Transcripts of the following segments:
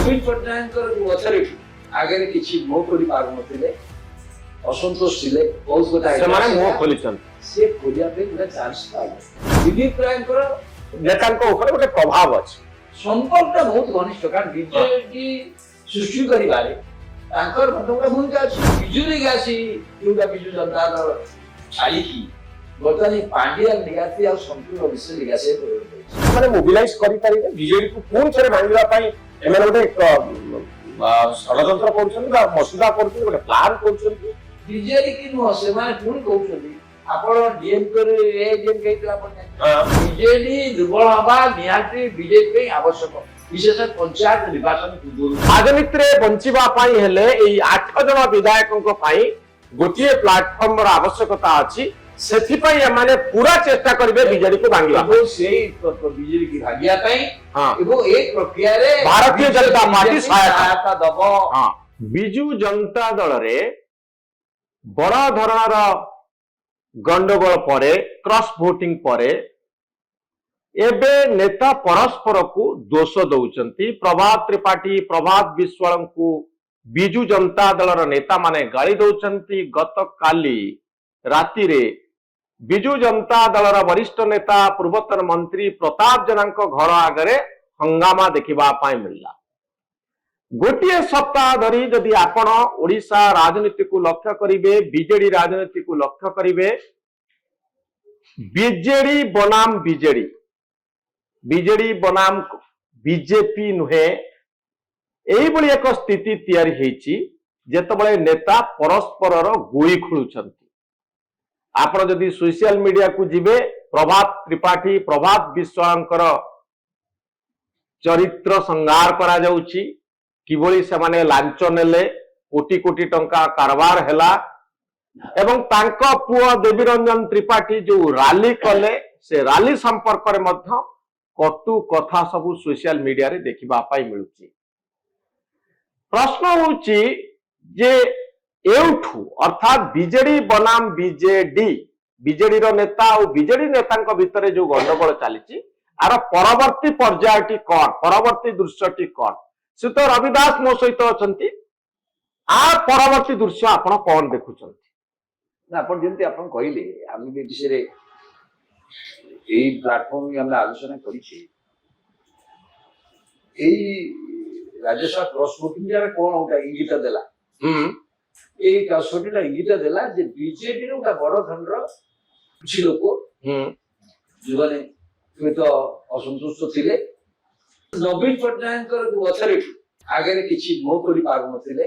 ନବୀନ ପଟ୍ଟନାୟକଙ୍କର ଯୋଉ ଅଥରିଟି ଆଗରେ କିଛି ମୁହଁ ଖୋଲି ପାରୁନଥିଲେ, ଅସନ୍ତୋଷ ଥିଲେ, ବହୁତ କଥା ସେମାନେ ମୁହଁ ଖୋଲିଛନ୍ତି। ସେ ଖୋଲିବା ପାଇଁ ଗୋଟେ ଚାନ୍ସ ପାଇଲେ। ଦିଲ୍ଲୀପ ରାୟଙ୍କର ନେତାଙ୍କ ଉପରେ ଗୋଟେ ପ୍ରଭାବ ଅଛି। ସମ୍ପର୍କଟା ବହୁତ ଘନିଷ୍ଠ, କାରଣ ବିଜେଡି ସୃଷ୍ଟି କରିବାରେ ତାଙ୍କର ମଧ୍ୟ ଗୋଟେ ଭୂମିକା ଅଛି। ବିଜୁ ଲିଗାସି ଯୋଉଟା ବିଜୁ ଜନତା ଦଳ ଛାଡ଼ିକି ବର୍ତ୍ତମାନ ପାଣ୍ଡିଆ ଲିଗାସି ଆଉ ସମ୍ପୂର୍ଣ୍ଣ ବିଶ୍ୱ ଲିଗାସି ସେମାନେ ମୋବିଲାଇଜ କରିପାରିବେ ବିଜେଡିକୁ ପୁଣି ଥରେ ଭାଙ୍ଗିବା ପାଇଁ। ଏମାନେ ଗୋଟେ ଷଡ଼ଯନ୍ତ୍ର କରୁଛନ୍ତି ବା ମସୁଦା କରୁଛନ୍ତି, ଗୋଟେ ପ୍ଲାନ କରୁଛନ୍ତି। ବିଜେଡି କି ନୁହଁ, ସେମାନେ ପୁଣି କହୁଛନ୍ତି ଆପଣ ବିଜେଡି ଦୁର୍ବଳ ହବା ନିହାତି ବିଜେପି ପାଇଁ ଆବଶ୍ୟକ, ବିଶେଷ ପଞ୍ଚାୟତ ନିର୍ବାଚନ ପୂର୍ବରୁ। ରାଜନୀତିରେ ବଞ୍ଚିବା ପାଇଁ ହେଲେ ଏଇ 8 ଜଣ ବିଧାୟକଙ୍କ ପାଇଁ ଗୋଟିଏ ପ୍ଲାଟଫର୍ମର ଆବଶ୍ୟକତା ଅଛି। ସେଥିପାଇଁ ଏମାନେ ପୁରା ଚେଷ୍ଟା କରିବେ ବିଜେଡିକୁ ଭାଙ୍ଗିବା ପାଇଁ। ସେଇ ବିଜେଡି କି ଭାଙ୍ଗିବା ପାଇଁ ହଁ। ଏବଂ ଏ ପ୍ରକ୍ରିୟାରେ ଭାରତୀୟ ଜନତା ପାର୍ଟି ସହାୟତା ଦବ। ବିଜୁ ଜନତା ଦଳରେ ବଡ ଧରଣର ଗଣ୍ଡଗୋଳ ପରେ, କ୍ରସ୍ ଭୋଟିଂ ପରେ ଏବେ ନେତା ପରସ୍ପରକୁ ଦୋଷ ଦଉଛନ୍ତି। ପ୍ରଭାତ ତ୍ରିପାଠୀ, ପ୍ରଭାତ ବିଶ୍ୱାଳଙ୍କୁ ବିଜୁ ଜନତା ଦଳର ନେତା ମାନେ ଗାଳି ଦଉଛନ୍ତି। ଗତକାଲି ରାତିରେ ବିଜୁ ଜନତା ଦଳର ବରିଷ୍ଠ ନେତା ପୂର୍ବତନ ମନ୍ତ୍ରୀ ପ୍ରତାପ ଜେନାଙ୍କ ଘର ଆଗରେ ହଙ୍ଗାମା ଦେଖିବା ପାଇଁ ମିଳିଲା। ଗୋଟିଏ ସପ୍ତାହ ଧରି ଯଦି ଆପଣ ଓଡ଼ିଶା ରାଜନୀତିକୁ ଲକ୍ଷ୍ୟ କରିବେ, ବିଜେଡି ରାଜନୀତିକୁ ଲକ୍ଷ୍ୟ କରିବେ, ବିଜେଡି ବନାମ ବିଜେଡି, ବିଜେଡି ବନାମ ବିଜେପି ନୁହେଁ, ଏଇଭଳି ଏକ ସ୍ଥିତି ତିଆରି ହେଇଛି ଯେତେବେଳେ ନେତା ପରସ୍ପରର ଗୁଳି ଖୋଳୁଛନ୍ତି। ଆପଣ ଯଦି ସୋସିଆଲ ମିଡିଆକୁ ଯିବେ, ପ୍ରଭାତ ତ୍ରିପାଠୀ, ପ୍ରଭାତ ବିଶ୍ୱାଳଙ୍କର ଚରିତ୍ର ସଂହାର କରାଯାଉଛି। କିଭଳି ସେମାନେ ଲାଞ୍ଚ ନେଲେ, କୋଟି କୋଟି ଟଙ୍କା କାରବାର ହେଲା ଏବଂ ତାଙ୍କ ପୁଅ ଦେବୀରଞ୍ଜନ ତ୍ରିପାଠୀ ଯୋଉ ରାଲି କଲେ, ସେ ରାଲି ସମ୍ପର୍କରେ ମଧ୍ୟ କଟୁ କଥା ସବୁ ସୋସିଆଲ ମିଡିଆରେ ଦେଖିବା ପାଇଁ ମିଳୁଛି। ପ୍ରଶ୍ନ ହେଉଛି ଯେ ଏଉଠୁ ଅର୍ଥାତ୍ ବିଜେଡି ବନାମ ବିଜେଡି, ବିଜେଡିର ନେତା ଆଉ ବିଜେଡି ନେତାଙ୍କ ଭିତରେ ଯୋଉ ଗଣ୍ଡଗୋଳ ଚାଲିଛି, ଆର ପରବର୍ତ୍ତୀ ପର୍ଯ୍ୟାୟଟି କଣ, ପରବର୍ତ୍ତୀ ଦୃଶ୍ୟଟି କଣ? ସେ ତ ରବି ଦାସ ମୋ ସହିତ ଅଛନ୍ତି। ଆ ପରବର୍ତ୍ତୀ ଦୃଶ୍ୟ ଆପଣ କଣ ଦେଖୁଛନ୍ତି? ନା ଆପଣ ଯେମିତି ଆପଣ କହିଲେ, ଆମେ ବି ବିଷୟରେ ଏଇ ପ୍ଲାଟଫର୍ମ ଆମେ ଆଲୋଚନା କରିଛେ। ଏଇ ରାଜ୍ୟସଭା କ୍ରସ୍ ଭୋଟିଂ କଣ ଗୋଟେ ଇଙ୍ଗିତ ଦେଲା, ଏଇ କ୍ରସ୍ ଭୋଟିଂ ଇଙ୍ଗିତ ଦେଲା ଯେ ବିଜେଡିର ଗୋଟେ ବଡ ଧରଣର କିଛି ଲୋକ ଯୋଉମାନେ ହୁଏତ ଅସନ୍ତୁଷ୍ଟ ଥିଲେ, ନବୀନ ପଟ୍ଟନାୟକଙ୍କର ଯୋଉ ଅଥରିଟି ଆଗରେ କିଛି ମୁହଁ ଖୋଲି ପାରୁନଥିଲେ,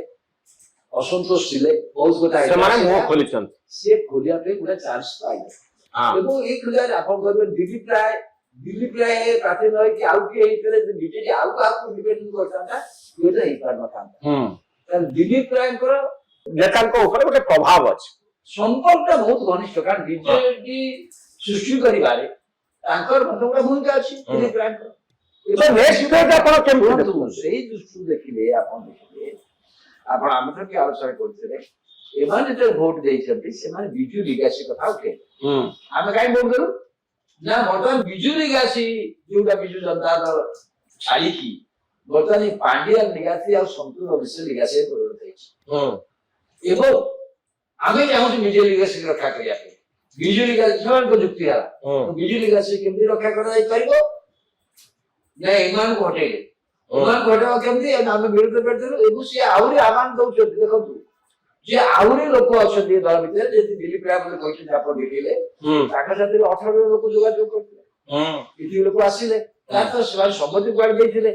ଅସନ୍ତୋଷ ଥିଲେ, ବହୁତ କଥା ସେମାନେ ମୁହଁ ଖୋଲିଛନ୍ତି। ସେ ଖୋଲିବା ପାଇଁ ଗୋଟେ ଚାନ୍ସ ପାଇଲେ ଏବଂ ଏଇ ଖୋଲିବାରେ ଆପଣ କହିବେ ଦିଲ୍ଲୀପ ରାୟ ପ୍ରାର୍ଥୀ ନ ହେଇକି ଆଉ କିଏ ହେଇଥିଲେ, ବିଜେଡି ଆଉ କାହାକୁ ଡିପେଣ୍ଡ କରିଥାନ୍ତା, ହୁଏତ ହେଇପାରିନଥାନ୍ତା। କାରଣ ଦିଲ୍ଲୀପ ରାୟଙ୍କର ନେତାଙ୍କ ଉପରେ ଗୋଟେ ପ୍ରଭାବ ଅଛି। ସମ୍ପର୍କଟା ବହୁତ ଘନିଷ୍ଠ, କାରଣ ବିଜେଡି ସୃଷ୍ଟି କରିବାରେ ତାଙ୍କର ମଧ୍ୟ ଗୋଟେ ଭୂମିକା ଅଛି। ଦିଲ୍ଲୀପ ରାୟଙ୍କର ସେଇ ଦୃଷ୍ଟିରୁ ଦେଖିଲେ ଆପଣ ଆମେ ତ ଆଲୋଚନା କରୁଥିଲେ, ଏମାନେ ଯେତେବେଳେ ଭୋଟ ଦେଇଛନ୍ତି ସେମାନେ ବିଜୁ ଲିଗାସି କଥା ଉଠେଇଲେ। ଆମେ କାହିଁ ଭୋଟ ଦେଲୁ ନା, ବର୍ତ୍ତମାନ ବିଜୁ ଲିଗାସି ଯୋଉଟା ବିଜୁ ଜନତା ଦଳ ଛାଡ଼ିକି ବର୍ତ୍ତମାନ ପାଣ୍ଡିଆ ଲିଗାସି ଆଉ ସମ୍ପୂର୍ଣ୍ଣ ବିଶ୍ୱ ଲିଗାସି ପରିଣତ ହେଇଛି ଏବଂ ଆମେ ଚାହୁଁଛୁ ବିଜୁ ଲିଗାସି ରକ୍ଷା କରିବା ପାଇଁ। ବିଜୁ ଲିଗାସି ସେମାନଙ୍କ ଯୁକ୍ତି ହେଲା, ବିଜୁ ଲିଗାସି କେମିତି ରକ୍ଷା କରାଯାଇପାରିବ ନା ଏମାନଙ୍କୁ ହଟେଇଲେ, ଏମାନଙ୍କୁ ହଟେଇବା କେମିତି ଆମେ ବିରୋଧ କରିଦେଲୁ ଏବଂ ସିଏ ଆହୁରି ଆହ୍ୱାନ ଦଉଛନ୍ତି। ଦେଖନ୍ତୁ ଯେ ଆହୁରି ଲୋକ ଅଛନ୍ତି ଦଳ ଭିତରେ, ଯେମିତି ଦିଲ୍ଲୀପ ରାୟ ବୋଲି କହିଛନ୍ତି, ଆପଣ ଦେଖିଲେ ତାଙ୍କ ସାଥିରେ 18 ଜଣ ଲୋକ ଯୋଗାଯୋଗ କରିଥିଲେ, କିଛି ଲୋକ ଆସିଲେ, ତାର ତ ସେମାନେ ସମ୍ମତି କୁଆଡେ ଦେଇଥିଲେ,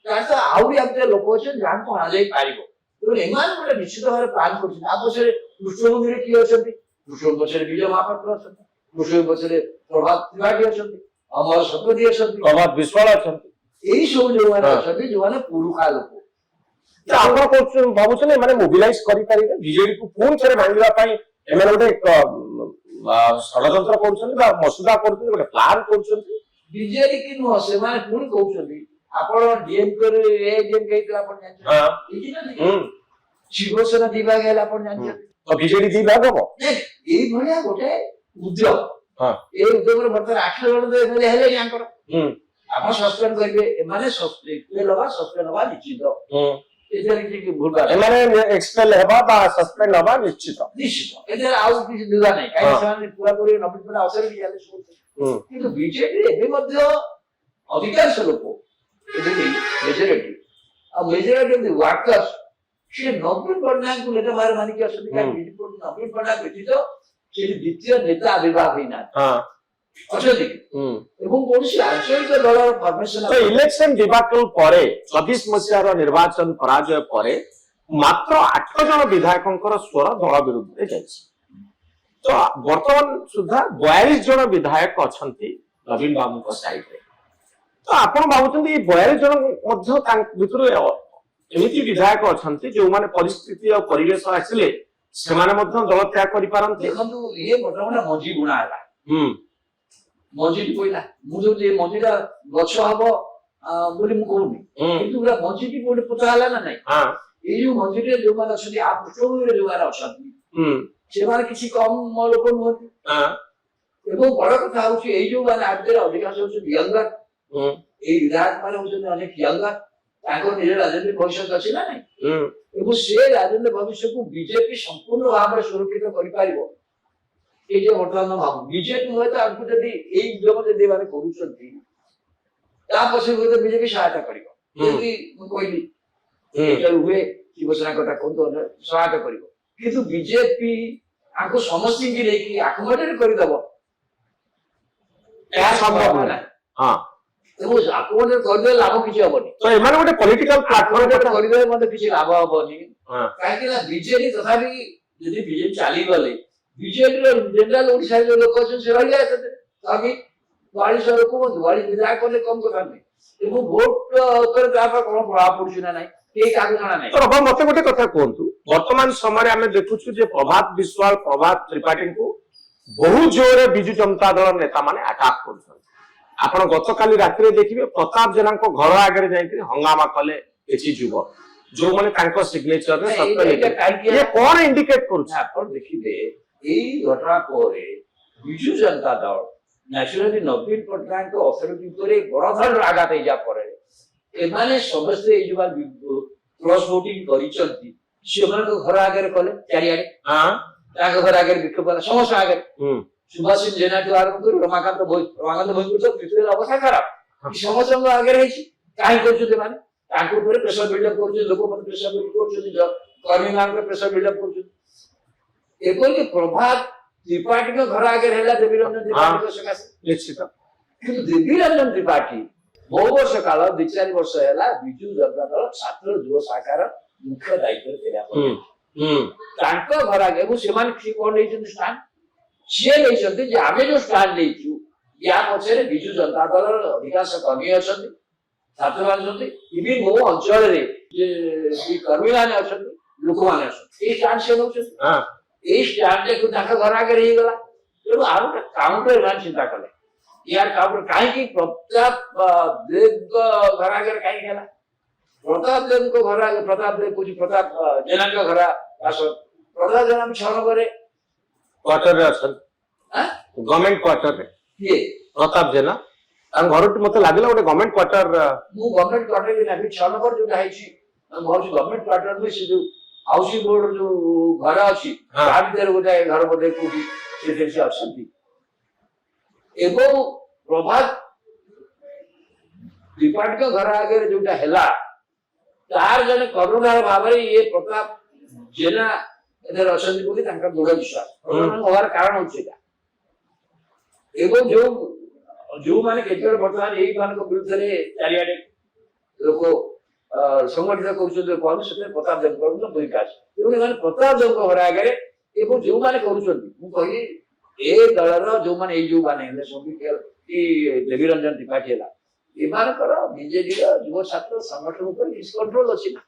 ତାର ତ ଆହୁରି ଏମିତି ଲୋକ ଅଛନ୍ତି ଯାହାକୁ ଅଣାଯାଇ ପାରିବ। ତେଣୁ ଏମାନେ ଗୋଟେ ନିଶ୍ଚିତ ଭାବରେ ପ୍ଲାନ କରୁଛନ୍ତି। ଆ ପଛରେ କୃଷ୍ଣଭୂମିରେ କିଏ ଅଛନ୍ତି? କୃଷ୍ଣ ପଛରେ ବିଜୟ ମହାପାତ୍ର ଅଛନ୍ତି, କୃଷ୍ଣ ପଛରେ ପ୍ରଭାତ ତ୍ରିପାଠୀ ଅଛନ୍ତି, ଅମର ଶତପଥୀ ଅଛନ୍ତି, ପ୍ରଭାତ ବିଶ୍ୱାଳ ଅଛନ୍ତି। ଏଇ ସବୁ ଯୋଉମାନେ ଅଛନ୍ତି, ଯୋଉମାନେ ପୁରୁଖା ଲୋକ। ଆପଣ ଭାବୁଛନ୍ତି ଏମାନେ ମୋବିଲାଇଜ କରିପାରିବେ ବିଜେଡିକୁ ପୁଣି ଥରେ ଭାଙ୍ଗିବା ପାଇଁ? ଏମାନେ ଗୋଟେ ଷଡ଼ଯନ୍ତ୍ର କରୁଛନ୍ତି ବା ମସୁଦା କରୁଛନ୍ତି, ଗୋଟେ ପ୍ଲାନ କରୁଛନ୍ତି। ବିଜେଡି କି ନୁହଁ, ସେମାନେ ପୁଣି କହୁଛନ୍ତି ଆପଣ ଡିଏମକେ ହେଇଥିଲା, ଆପଣ ଜାଣିଛନ୍ତି ଶିବସେନା ଦିଭାଗ ହେଲା, ଆପଣ ଜାଣିଛନ୍ତି ବିଜେଡି ଦିଭାଗ ହବ। ଏଇଭଳିଆ ଗୋଟେ ଉଦ୍ୟମ, ଏଇ ଉଦ୍ୟମରେ ବର୍ତ୍ତମାନ 8 ଜଣ ହେଲେ ୟାଙ୍କର ଆପଣ ସସ୍ପେଣ୍ଡ କରିବେ, ଏମାନେ ଏକ୍ସପେଲ ହବା ସସ୍ପେଣ୍ଡ ହବା ନିଶ୍ଚିତ। ଏଥିରେ କିଛି ଭୁଲ ଭାଲ ଏମାନେ ଏକ୍ସପେଲ ହେବା ବା ସସ୍ପେଣ୍ଡ ହବା ନିଶ୍ଚିତ। ନିଶ୍ଚିତ, ଏଥିରେ ଆଉ କିଛି ଦ୍ୱିଧା ନାହିଁ, କାହିଁକି ସେମାନେ ପୁରାପୁରି ନବୀନ ପଟ୍ଟନାୟକ ଅସରେ ଚ୍ୟାଲେଞ୍ଜ କରୁଛନ୍ତି। କିନ୍ତୁ ବିଜେପିରେ ଏବେ ମଧ୍ୟ ଅଧିକାଂଶ ଲୋକ ମେଜରିଟି ଆଉ ମେଜରିଟି ଅଫ ଦି ୱାର୍କର୍ସ ସେ ନବୀନ ପଟ୍ଟନାୟକଙ୍କୁ ନେତା ଭାବରେ ମାନିକି ଅଛନ୍ତି। କାରଣ ନବୀନ ପଟ୍ଟନାୟକ ବ୍ୟତୀତ ସେଠି ଦ୍ୱିତୀୟ ନେତା ଆବିର୍ଭାବ ହେଇନାହାନ୍ତି ଅଛନ୍ତି ଏବଂ କୌଣସି ଆଞ୍ଚଳିକ ଦଳର ଫର୍ମେସନ ଇଲେକ୍ସନ ଡିବାକଲ ପରେ 24 ମସିହାର ନିର୍ବାଚନ ପରାଜୟ ପରେ ମାତ୍ର 8 ଜଣ ବିଧାୟକଙ୍କର ସ୍ୱର ଦଳ ବିରୁଦ୍ଧରେ ଯାଇଛି। ତ ବର୍ତ୍ତମାନ ସୁଦ୍ଧା 42 ଜଣ ବିଧାୟକ ଅଛନ୍ତି ନବୀନ ବାବୁଙ୍କ ସାଇଡରେ। ତ ଆପଣ ଭାବୁଛନ୍ତି ଏ 42 ଜଣ ମଧ୍ୟ ତାଙ୍କ ଭିତରୁ ଏମିତି ବିଧାୟକ ଅଛନ୍ତି ଯୋଉମାନେ ପରିସ୍ଥିତି ଆଉ ପରିବେଶ ଆସିଲେ ସେମାନେ ମଧ୍ୟ ଦଳ ତ୍ୟାଗ କରିପାରନ୍ତି? ଦେଖନ୍ତୁ, ଇଏ ବର୍ତ୍ତମାନ ମଞ୍ଜି ବୁଣା ହେଲା, ମଞ୍ଜିଟି ପଇଲା। ମୁଁ ଯୋଉ ଯେ ମଞ୍ଜିଟା ଗଛ ହବ ବୋଲି ମୁଁ କହୁନି, କିନ୍ତୁ ପୁରା ମଞ୍ଜିଟି ଗୋଟେ ପୋତା ହେଲା ନା ନାଇଁ। ଏଇ ଯୋଉ ମଞ୍ଜିରେ ଯୋଉମାନେ ଅଛନ୍ତି ଆ ପୃଷ୍ଠଭୂମିରେ ଯୋଉମାନେ ଅଛନ୍ତି ସେମାନେ କିଛି କମ ଲୋକ ନୁହନ୍ତି। ଏବଂ ବଡ କଥା ହଉଛି ଏଇ ଯୋଉମାନେ ଆଦିରେ ଅଧିକାଂଶ ହଉଛନ୍ତି ୟଙ୍ଗର, ଏଇ ବିଧାୟକ ମାନେ ହଉଛନ୍ତି ଅନେକ ୟଙ୍ଗର, ତାଙ୍କ ନିଜ ରାଜନୈତିକ ଭବିଷ୍ୟତ ଅଛି ନା ନାଇଁ। ଏବଂ ସେ ରାଜନୈତିକ ଭବିଷ୍ୟତକୁ ବିଜେପି ସମ୍ପୂର୍ଣ୍ଣ ଭାବରେ ସୁରକ୍ଷିତ କରିପାରିବ ଏଇ ଯେ ବର୍ତ୍ତମାନ ଭାବୁ। ବିଜେପି ହୁଏତ ଆଗକୁ ଯଦି ଏଇ ଉଦ୍ୟମ ଯଦି ଏମାନେ କରୁଛନ୍ତି ତା ପଛରେ ହୁଏତ ବିଜେପି ସହାୟତା କରିବ। ଯେମିତି ମୁଁ କହିଲି ହୁଏ ଶିବସେନା କଥା କୁହନ୍ତୁ ସହାୟତା କରିବ, କିନ୍ତୁ ବିଜେପି ଆଙ୍କୁ ସମସ୍ତଙ୍କୁ ନେଇକି ଆକୋମୋଡେଟ୍ କରିଦବ ଏହା ସମ୍ଭବ ନାହିଁ। ଏବଂ ଆକୋମୋଡେଟ୍ କରିଦେଲେ ଲାଭ କିଛି ହବନି। ତ ଏମାନେ ଗୋଟେ ପଲିଟିକାଲ ପ୍ଲାଟଫର୍ମ କରିଦେଲେ ମଧ୍ୟ କିଛି ଲାଭ ହବନି, କାହିଁକି ନା ବିଜେପି ତଥାପି ଯଦି ବିଜେପି ଚାଲିଗଲେ ବିଜେପିର ଜେନେରାଲ ଓଡିଶାରେ ଯୋଉ ଲୋକ ଅଛନ୍ତି ସେ ରହିଯାଏ ବାକି 42 ଲୋକ ହୁଅନ୍ତୁ, 42 ବିଧାୟକ କଲେ କମ କଥା ନୁହେଁ। ଏବଂ ଭୋଟ ଉପରେ ତାପରେ କଣ ପ୍ରଭାବ ପଡୁଛି ନା ନାହିଁ କେହି କାହାକୁ ଜଣା ନାହିଁ। ମତେ ଗୋଟେ କଥା କୁହନ୍ତୁ, ବର୍ତ୍ତମାନ ସମୟରେ ଆମେ ଦେଖୁଛୁ ଯେ ପ୍ରଭାତ ବିଶ୍ୱାଳ ପ୍ରଭାତ ତ୍ରିପାଠୀଙ୍କୁ ବହୁ ଜୋରରେ ବିଜୁ ଜନତା ଦଳ ନେତା ମାନେ ଆଟାକ୍ କରୁଛନ୍ତି। ଆପଣ ଗତକାଲି ରାତିରେ ଦେଖିବେ ପ୍ରତାପ ଜେନାଙ୍କ ଘର ଆଗରେ ଯାଇକି ହଙ୍ଗାମା କଲେ କିଛି ଯୁବକ ଯୋଉମାନେ ତାଙ୍କ ସିଗ୍ନେଚରରେ କଣ ଇଣ୍ଡିକେଟ କରୁଛି? ଆପଣ ଦେଖିବେ ଏଇ ଘଟଣା ପରେ ବିଜୁ ଜନତା ଦଳ ନ୍ୟାଚୁରାଲି ନବୀନ ପଟ୍ଟନାୟକ ଅଥରିଟି ଉପରେ ବଡ ଧରଣର ଆଘାତ ହେଇଯିବା ପରେ ଏମାନେ ସମସ୍ତେ ଏଇ ଯୋଉ କ୍ରସ୍ ଭୋଟିଂ କରିଛନ୍ତି ସେମାନଙ୍କ ଘର ଆଗରେ କଲେ, ଚାରିଆଡେ ତାଙ୍କ ଘର ଆଗରେ ବିକ୍ଷୋଭ କଲେ ସମସ୍ତ ଆଗରେ। ସୁଭାଷିଷ ଜେନାଠୁ ଆରମ୍ଭ କରି ରମାକାନ୍ତ ଭୋଇଙ୍କର ଅବସ୍ଥା ଖରାପ ସମସ୍ତଙ୍କ ଆଗରେ ହେଇଛି। କାହିଁ କରୁଛନ୍ତି ମାନେ ତାଙ୍କ ଉପରେ ପ୍ରେସର ବିଲ୍ଡଅପ୍ କରୁଛନ୍ତି, ଲୋକମାନେ ପ୍ରେସର ବିଲ୍ଡ କରୁଛନ୍ତି, କର୍ମୀ ମାନଙ୍କ ପ୍ରେସର ବିଲ୍ଡଅପ୍ କରୁଛନ୍ତି। ଏପରିକି ପ୍ରଭାତ ତ୍ରିପାଠୀଙ୍କ ଘର ଆଗରେ ହେଲା ଦେବୀ ରଞ୍ଜନ ତ୍ରିପାଠୀଙ୍କ ସକାଶେ ନିଶ୍ଚିତ। କିନ୍ତୁ ଦେବୀ ରଞ୍ଜନ ତ୍ରିପାଠୀ ବହୁ ବର୍ଷ କାଳ 2-4 ବର୍ଷ ହେଲା ବିଜୁ ଜନତା ଦଳ ଛାତ୍ର ଯୁବ ଶାଖାର ମୁଖ୍ୟ ଦାୟିତ୍ୱରେ ଥିଲା। ତାଙ୍କ ଘର ଆଗେ ଏବଂ ସେମାନେ କଣ ନେଇଛନ୍ତି ଷ୍ଟାଣ୍ଡ, ସିଏ ନେଇଛନ୍ତି ଯେ ଆମେ ଯୋଉ ଷ୍ଟାଣ୍ଡ ନେଇଛୁ ୟା ପଛରେ ବିଜୁ ଜନତା ଦଳର ଅଧିକାଂଶ କର୍ମୀ ଅଛନ୍ତି, ଛାତ୍ରମାନେ ଅଛନ୍ତି, ଇଭିନ୍ ମୋ ଅଞ୍ଚଳରେ କର୍ମୀ ମାନେ ଅଛନ୍ତି, ଲୋକମାନେ ଅଛନ୍ତି, ଏଇ ଷ୍ଟାଣ୍ଡ ସେ ନେଉଛନ୍ତି। ଏଇ ଷ୍ଟାଣ୍ଡକୁ ତାଙ୍କ ଘର ଆଗରେ ହେଇଗଲା। ତେଣୁ ଆଉ ଗୋଟେ କାଉଣ୍ଟର ଏମାନେ ଚିନ୍ତା କଲେ ୟାର କାଉଣ୍ଟର କାହିଁକି ପ୍ରତାପ ଦେବଙ୍କ ଘର ଆଗରେ କାହିଁକି ହେଲା? ପ୍ରତାପ ଦେବଙ୍କ ଘର ଆଗରେ ପ୍ରତାପ ଦେବ କହୁଛି ପ୍ରତାପ ଜେନାଙ୍କ ଘର ଆସ ପ୍ରତାପ ଜେନା 6 ନମ୍ବରରେ କ୍ୱାର୍ଟରରେ ଅଛନ୍ତି, ଗଭର୍ଣ୍ଣମେଣ୍ଟ କ୍ୱାର୍ଟରରେ। କିଏ? ପ୍ରତାପ ଜେନା ତାଙ୍କ ଘରଟି ମତେ ଲାଗିଲା ଗୋଟେ ଗଭର୍ଣ୍ଣମେଣ୍ଟ କ୍ୱାର୍ଟର। ମୁଁ ଗଭର୍ଣ୍ଣମେଣ୍ଟ କ୍ୱାର୍ଟରରେ ଲାଗି 6 ନମ୍ବର ଯୋଉଟା ହେଇଛି ମୁଁ ଭାବୁଛି ଗଭର୍ଣ୍ଣମେଣ୍ଟ କ୍ୱାର୍ଟର ବି ସେ ଯୋଉ ହାଉସିଂ ବୋର୍ଡ ଯୋଉ ଘର ଅଛି ତା ଭିତରେ ଗୋଟେ ଘର ବୋଧେ କୋଉଠି ସେ ଅଛନ୍ତି। ଏବଂ ପ୍ରଭାତ ତ୍ରିପାଠୀଙ୍କ ଘର ଆଗରେ ଯୋଉଟା ହେଲା ତାର ଜଣେ କର୍ଣ୍ଣଧାର ଭାବରେ ଇଏ ପ୍ରତାପ ଜେନା ଏଥିରେ ଅଛନ୍ତି ବୋଲି ତାଙ୍କର ଦୃଢ ବିଶ୍ୱାସ ହବାର କାରଣ ହଉଛି ଏଇଟା। ଏବଂ ଯୋଉମାନେ କେତେବେଳେ ବର୍ତ୍ତମାନ ଏଇ ମାନଙ୍କ ବିରୁଦ୍ଧରେ ଚାରିଆଡେ ଲୋକ ସଂଗଠିତ କରୁଛନ୍ତି କହିବୁ ସେଥିରେ ପ୍ରତାପ ଦେବଙ୍କର ଭୂମିକା ଅଛି। ତେଣୁ ଏମାନେ ପ୍ରତାପ ଦେବଙ୍କ ଘର ଆଗରେ ଏବଂ ଯୋଉମାନେ କରୁଛନ୍ତି ମୁଁ କହିଲି ଏ ଦଳର ଯୋଉମାନେ ଏଇ ଯୋଉମାନେ ହେଲେ କି ଦେବୀ ରଞ୍ଜନ ତ୍ରିପାଠୀ ହେଲା ଏମାନଙ୍କର ବିଜେଡିର ଯୁବ ଛାତ୍ର ସଂଗଠନ ଉପରେ ଡିସକଣ୍ଟ୍ରୋଲ ଅଛି ନା।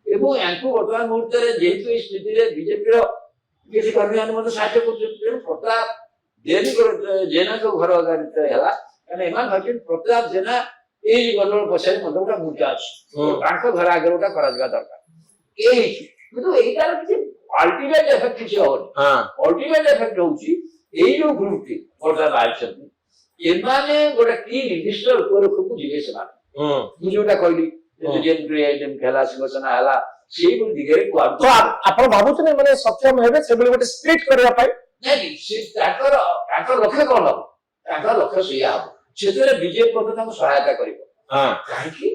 ଏବଂ ୟାଙ୍କୁ ବର୍ତ୍ତମାନ ମୁହୂର୍ତ୍ତରେ ଯେହେତୁ ଏଇ ସ୍ଥିତିରେ ବିଜେପିର କିଛି କର୍ମୀ ମାନେ ମଧ୍ୟ ସାହାଯ୍ୟ କରୁଛନ୍ତି ତେଣୁ ପ୍ରତାପ ଜେନାଙ୍କ ଘର ଆଗରେ ହେଲା କାରଣ ଏମାନେ ଭାବୁଛନ୍ତି ପ୍ରତାପ ଜେନା ଏଇ ଗଣ୍ଡଗୋଳ ପଛରେ ମଧ୍ୟ ଗୋଟେ ଭୂମିକା ଅଛି, ତାଙ୍କ ଘର ଆଗରେ ଗୋଟେ କରାଯିବା ଦରକାର। କିନ୍ତୁ ଏଇଟାର କିଛି ଅଲ୍ଟିମେଟ ଏଫେକ୍ଟ କିଛି ହବନି। ଅଲ୍ଟିମେଟ ଏଫେକ୍ଟ ହଉଛି ଏଇ ଯୋଉ ଗ୍ରୁପଟି ବର୍ତ୍ତମାନ ବାହାରିଛନ୍ତି ଏମାନେ ଗୋଟେ କି ନିର୍ଦ୍ଦିଷ୍ଟ ରୂପରେଖକୁ ଯିବେ ସେମାନେ ମୁଁ ଯୋଉଟା କହିଲି ହେଲା ଶିବସେନା ହେଲା ସେଇଭଳି ଦିଗରେ ତ କୁଆଡୁ ଆପଣ ଭାବୁଛନ୍ତି ମାନେ ସକ୍ଷମ ହେବେ ସେଭଳି ଗୋଟେ ସ୍ପ୍ଲିଟ୍ କରିବା ପାଇଁ? ନାଇଁ ତାଙ୍କର ଲକ୍ଷ୍ୟ କଣ ହବ ତାଙ୍କର ଲକ୍ଷ୍ୟ ସେଇଆ ହବ ସେଥିରେ ବିଜେପି ମଧ୍ୟ ତାଙ୍କୁ ସହାୟତା କରିବ କାହିଁକି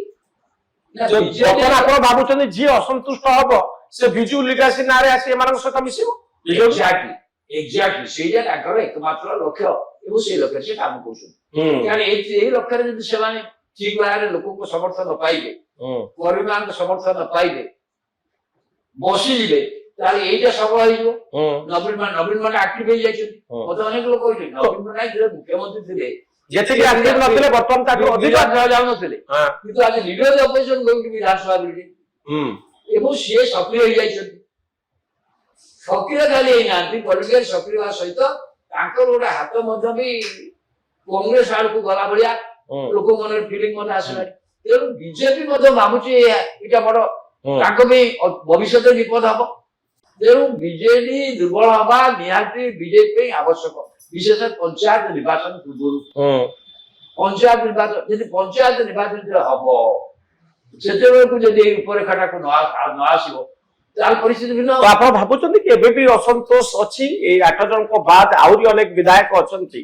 ନା ବର୍ତ୍ତମାନ ଆପଣ ଭାବୁଛନ୍ତି ଯିଏ ଅସନ୍ତୁଷ୍ଟ ହବ ସେ ବିଜୁ ଲିଗାସୀ ନାଁରେ ଆସି ଏମାନଙ୍କ ସହିତ ମିଶିବ? ଏକ୍ଜାକ୍ଟଲି ସେଇଟା ତାଙ୍କର ଏକମାତ୍ର ଲକ୍ଷ୍ୟ ଏବଂ ସେଇ ଲକ୍ଷ୍ୟରେ ସେ କାମ କରୁଛନ୍ତି କାରଣ ଏଇ ଲକ୍ଷ୍ୟରେ ଯଦି ସେମାନେ ଠିକ ଭାବରେ ଲୋକଙ୍କ ସମର୍ଥନ ପାଇବେ କର୍ମୀମାନଙ୍କ ସମର୍ଥନ ପାଇବେ ବସିଯିବେ ତାହେଲେ ଏଇଟା ସଫଳ ହେଇଯିବ ନବୀନ ପଟ୍ଟନାୟକ ଆକ୍ଟିଭ ହେଇଯାଇଛନ୍ତି ମତେ ଅନେକ ଲୋକ କହିଲେ ନବୀନ ପଟ୍ଟନାୟକ ଯେତେବେଳେ ମୁଖ୍ୟମନ୍ତ୍ରୀ ଥିଲେ ଯେତିକି ଆକ୍ଟିଭ ନଥିଲେ ବର୍ତ୍ତମାନ ତାଠୁ ଅଧିକ ଯାଉନଥିଲେ କିନ୍ତୁ ଆଜି ଲିଡର ଅପୋଜିସନ କରୁଛି ବିଧାନସଭା ବିଲ୍ଡିଂ ଏବଂ ସିଏ ସକ୍ରିୟ ହେଇଯାଇଛନ୍ତି ସକ୍ରିୟ ଖାଲି ହେଇନାହାନ୍ତି ପଲିଟିକାଲ ସକ୍ରିୟ ହେବା ସହିତ ତାଙ୍କର ଗୋଟେ ହାତ ମଧ୍ୟ ବି କଂଗ୍ରେସ ଆଡକୁ ଗଲା ଭଳିଆ ଲୋକ ମନରେ ଫିଲିଂ ମଧ୍ୟ ଆସିଲାଣି ତେଣୁ ବିଜେପି ମଧ୍ୟ ଭାବୁଛି ଏଇଟା ବଡ ତାଙ୍କ ପାଇଁ ଭବିଷ୍ୟତରେ ବିପଦ ହବ ତେଣୁ ବିଜେଡି ଦୁର୍ବଳ ହବା ନିହାତି ବିଜେପି ପାଇଁ ଆବଶ୍ୟକ ବିଶେଷ ପଞ୍ଚାୟତ ନିର୍ବାଚନ ପୂର୍ବରୁ ପଞ୍ଚାୟତ ନିର୍ବାଚନ ଯଦି ପଞ୍ଚାୟତ ନିର୍ବାଚନ ହବ ସେତେବେଳକୁ ଯଦି ଏଇ ରୂପରେଖାଟାକୁ ନ ଆସିବ ତାହେଲେ ପରିସ୍ଥିତି ଭିନ୍ନ ହବ। ଆପଣ ଭାବୁଛନ୍ତି କି ଏବେ ବି ଅସନ୍ତୋଷ ଅଛି ଏଇ 8 ଜଣଙ୍କ ବାଦ ଆହୁରି ଅନେକ ବିଧାୟକ ଅଛନ୍ତି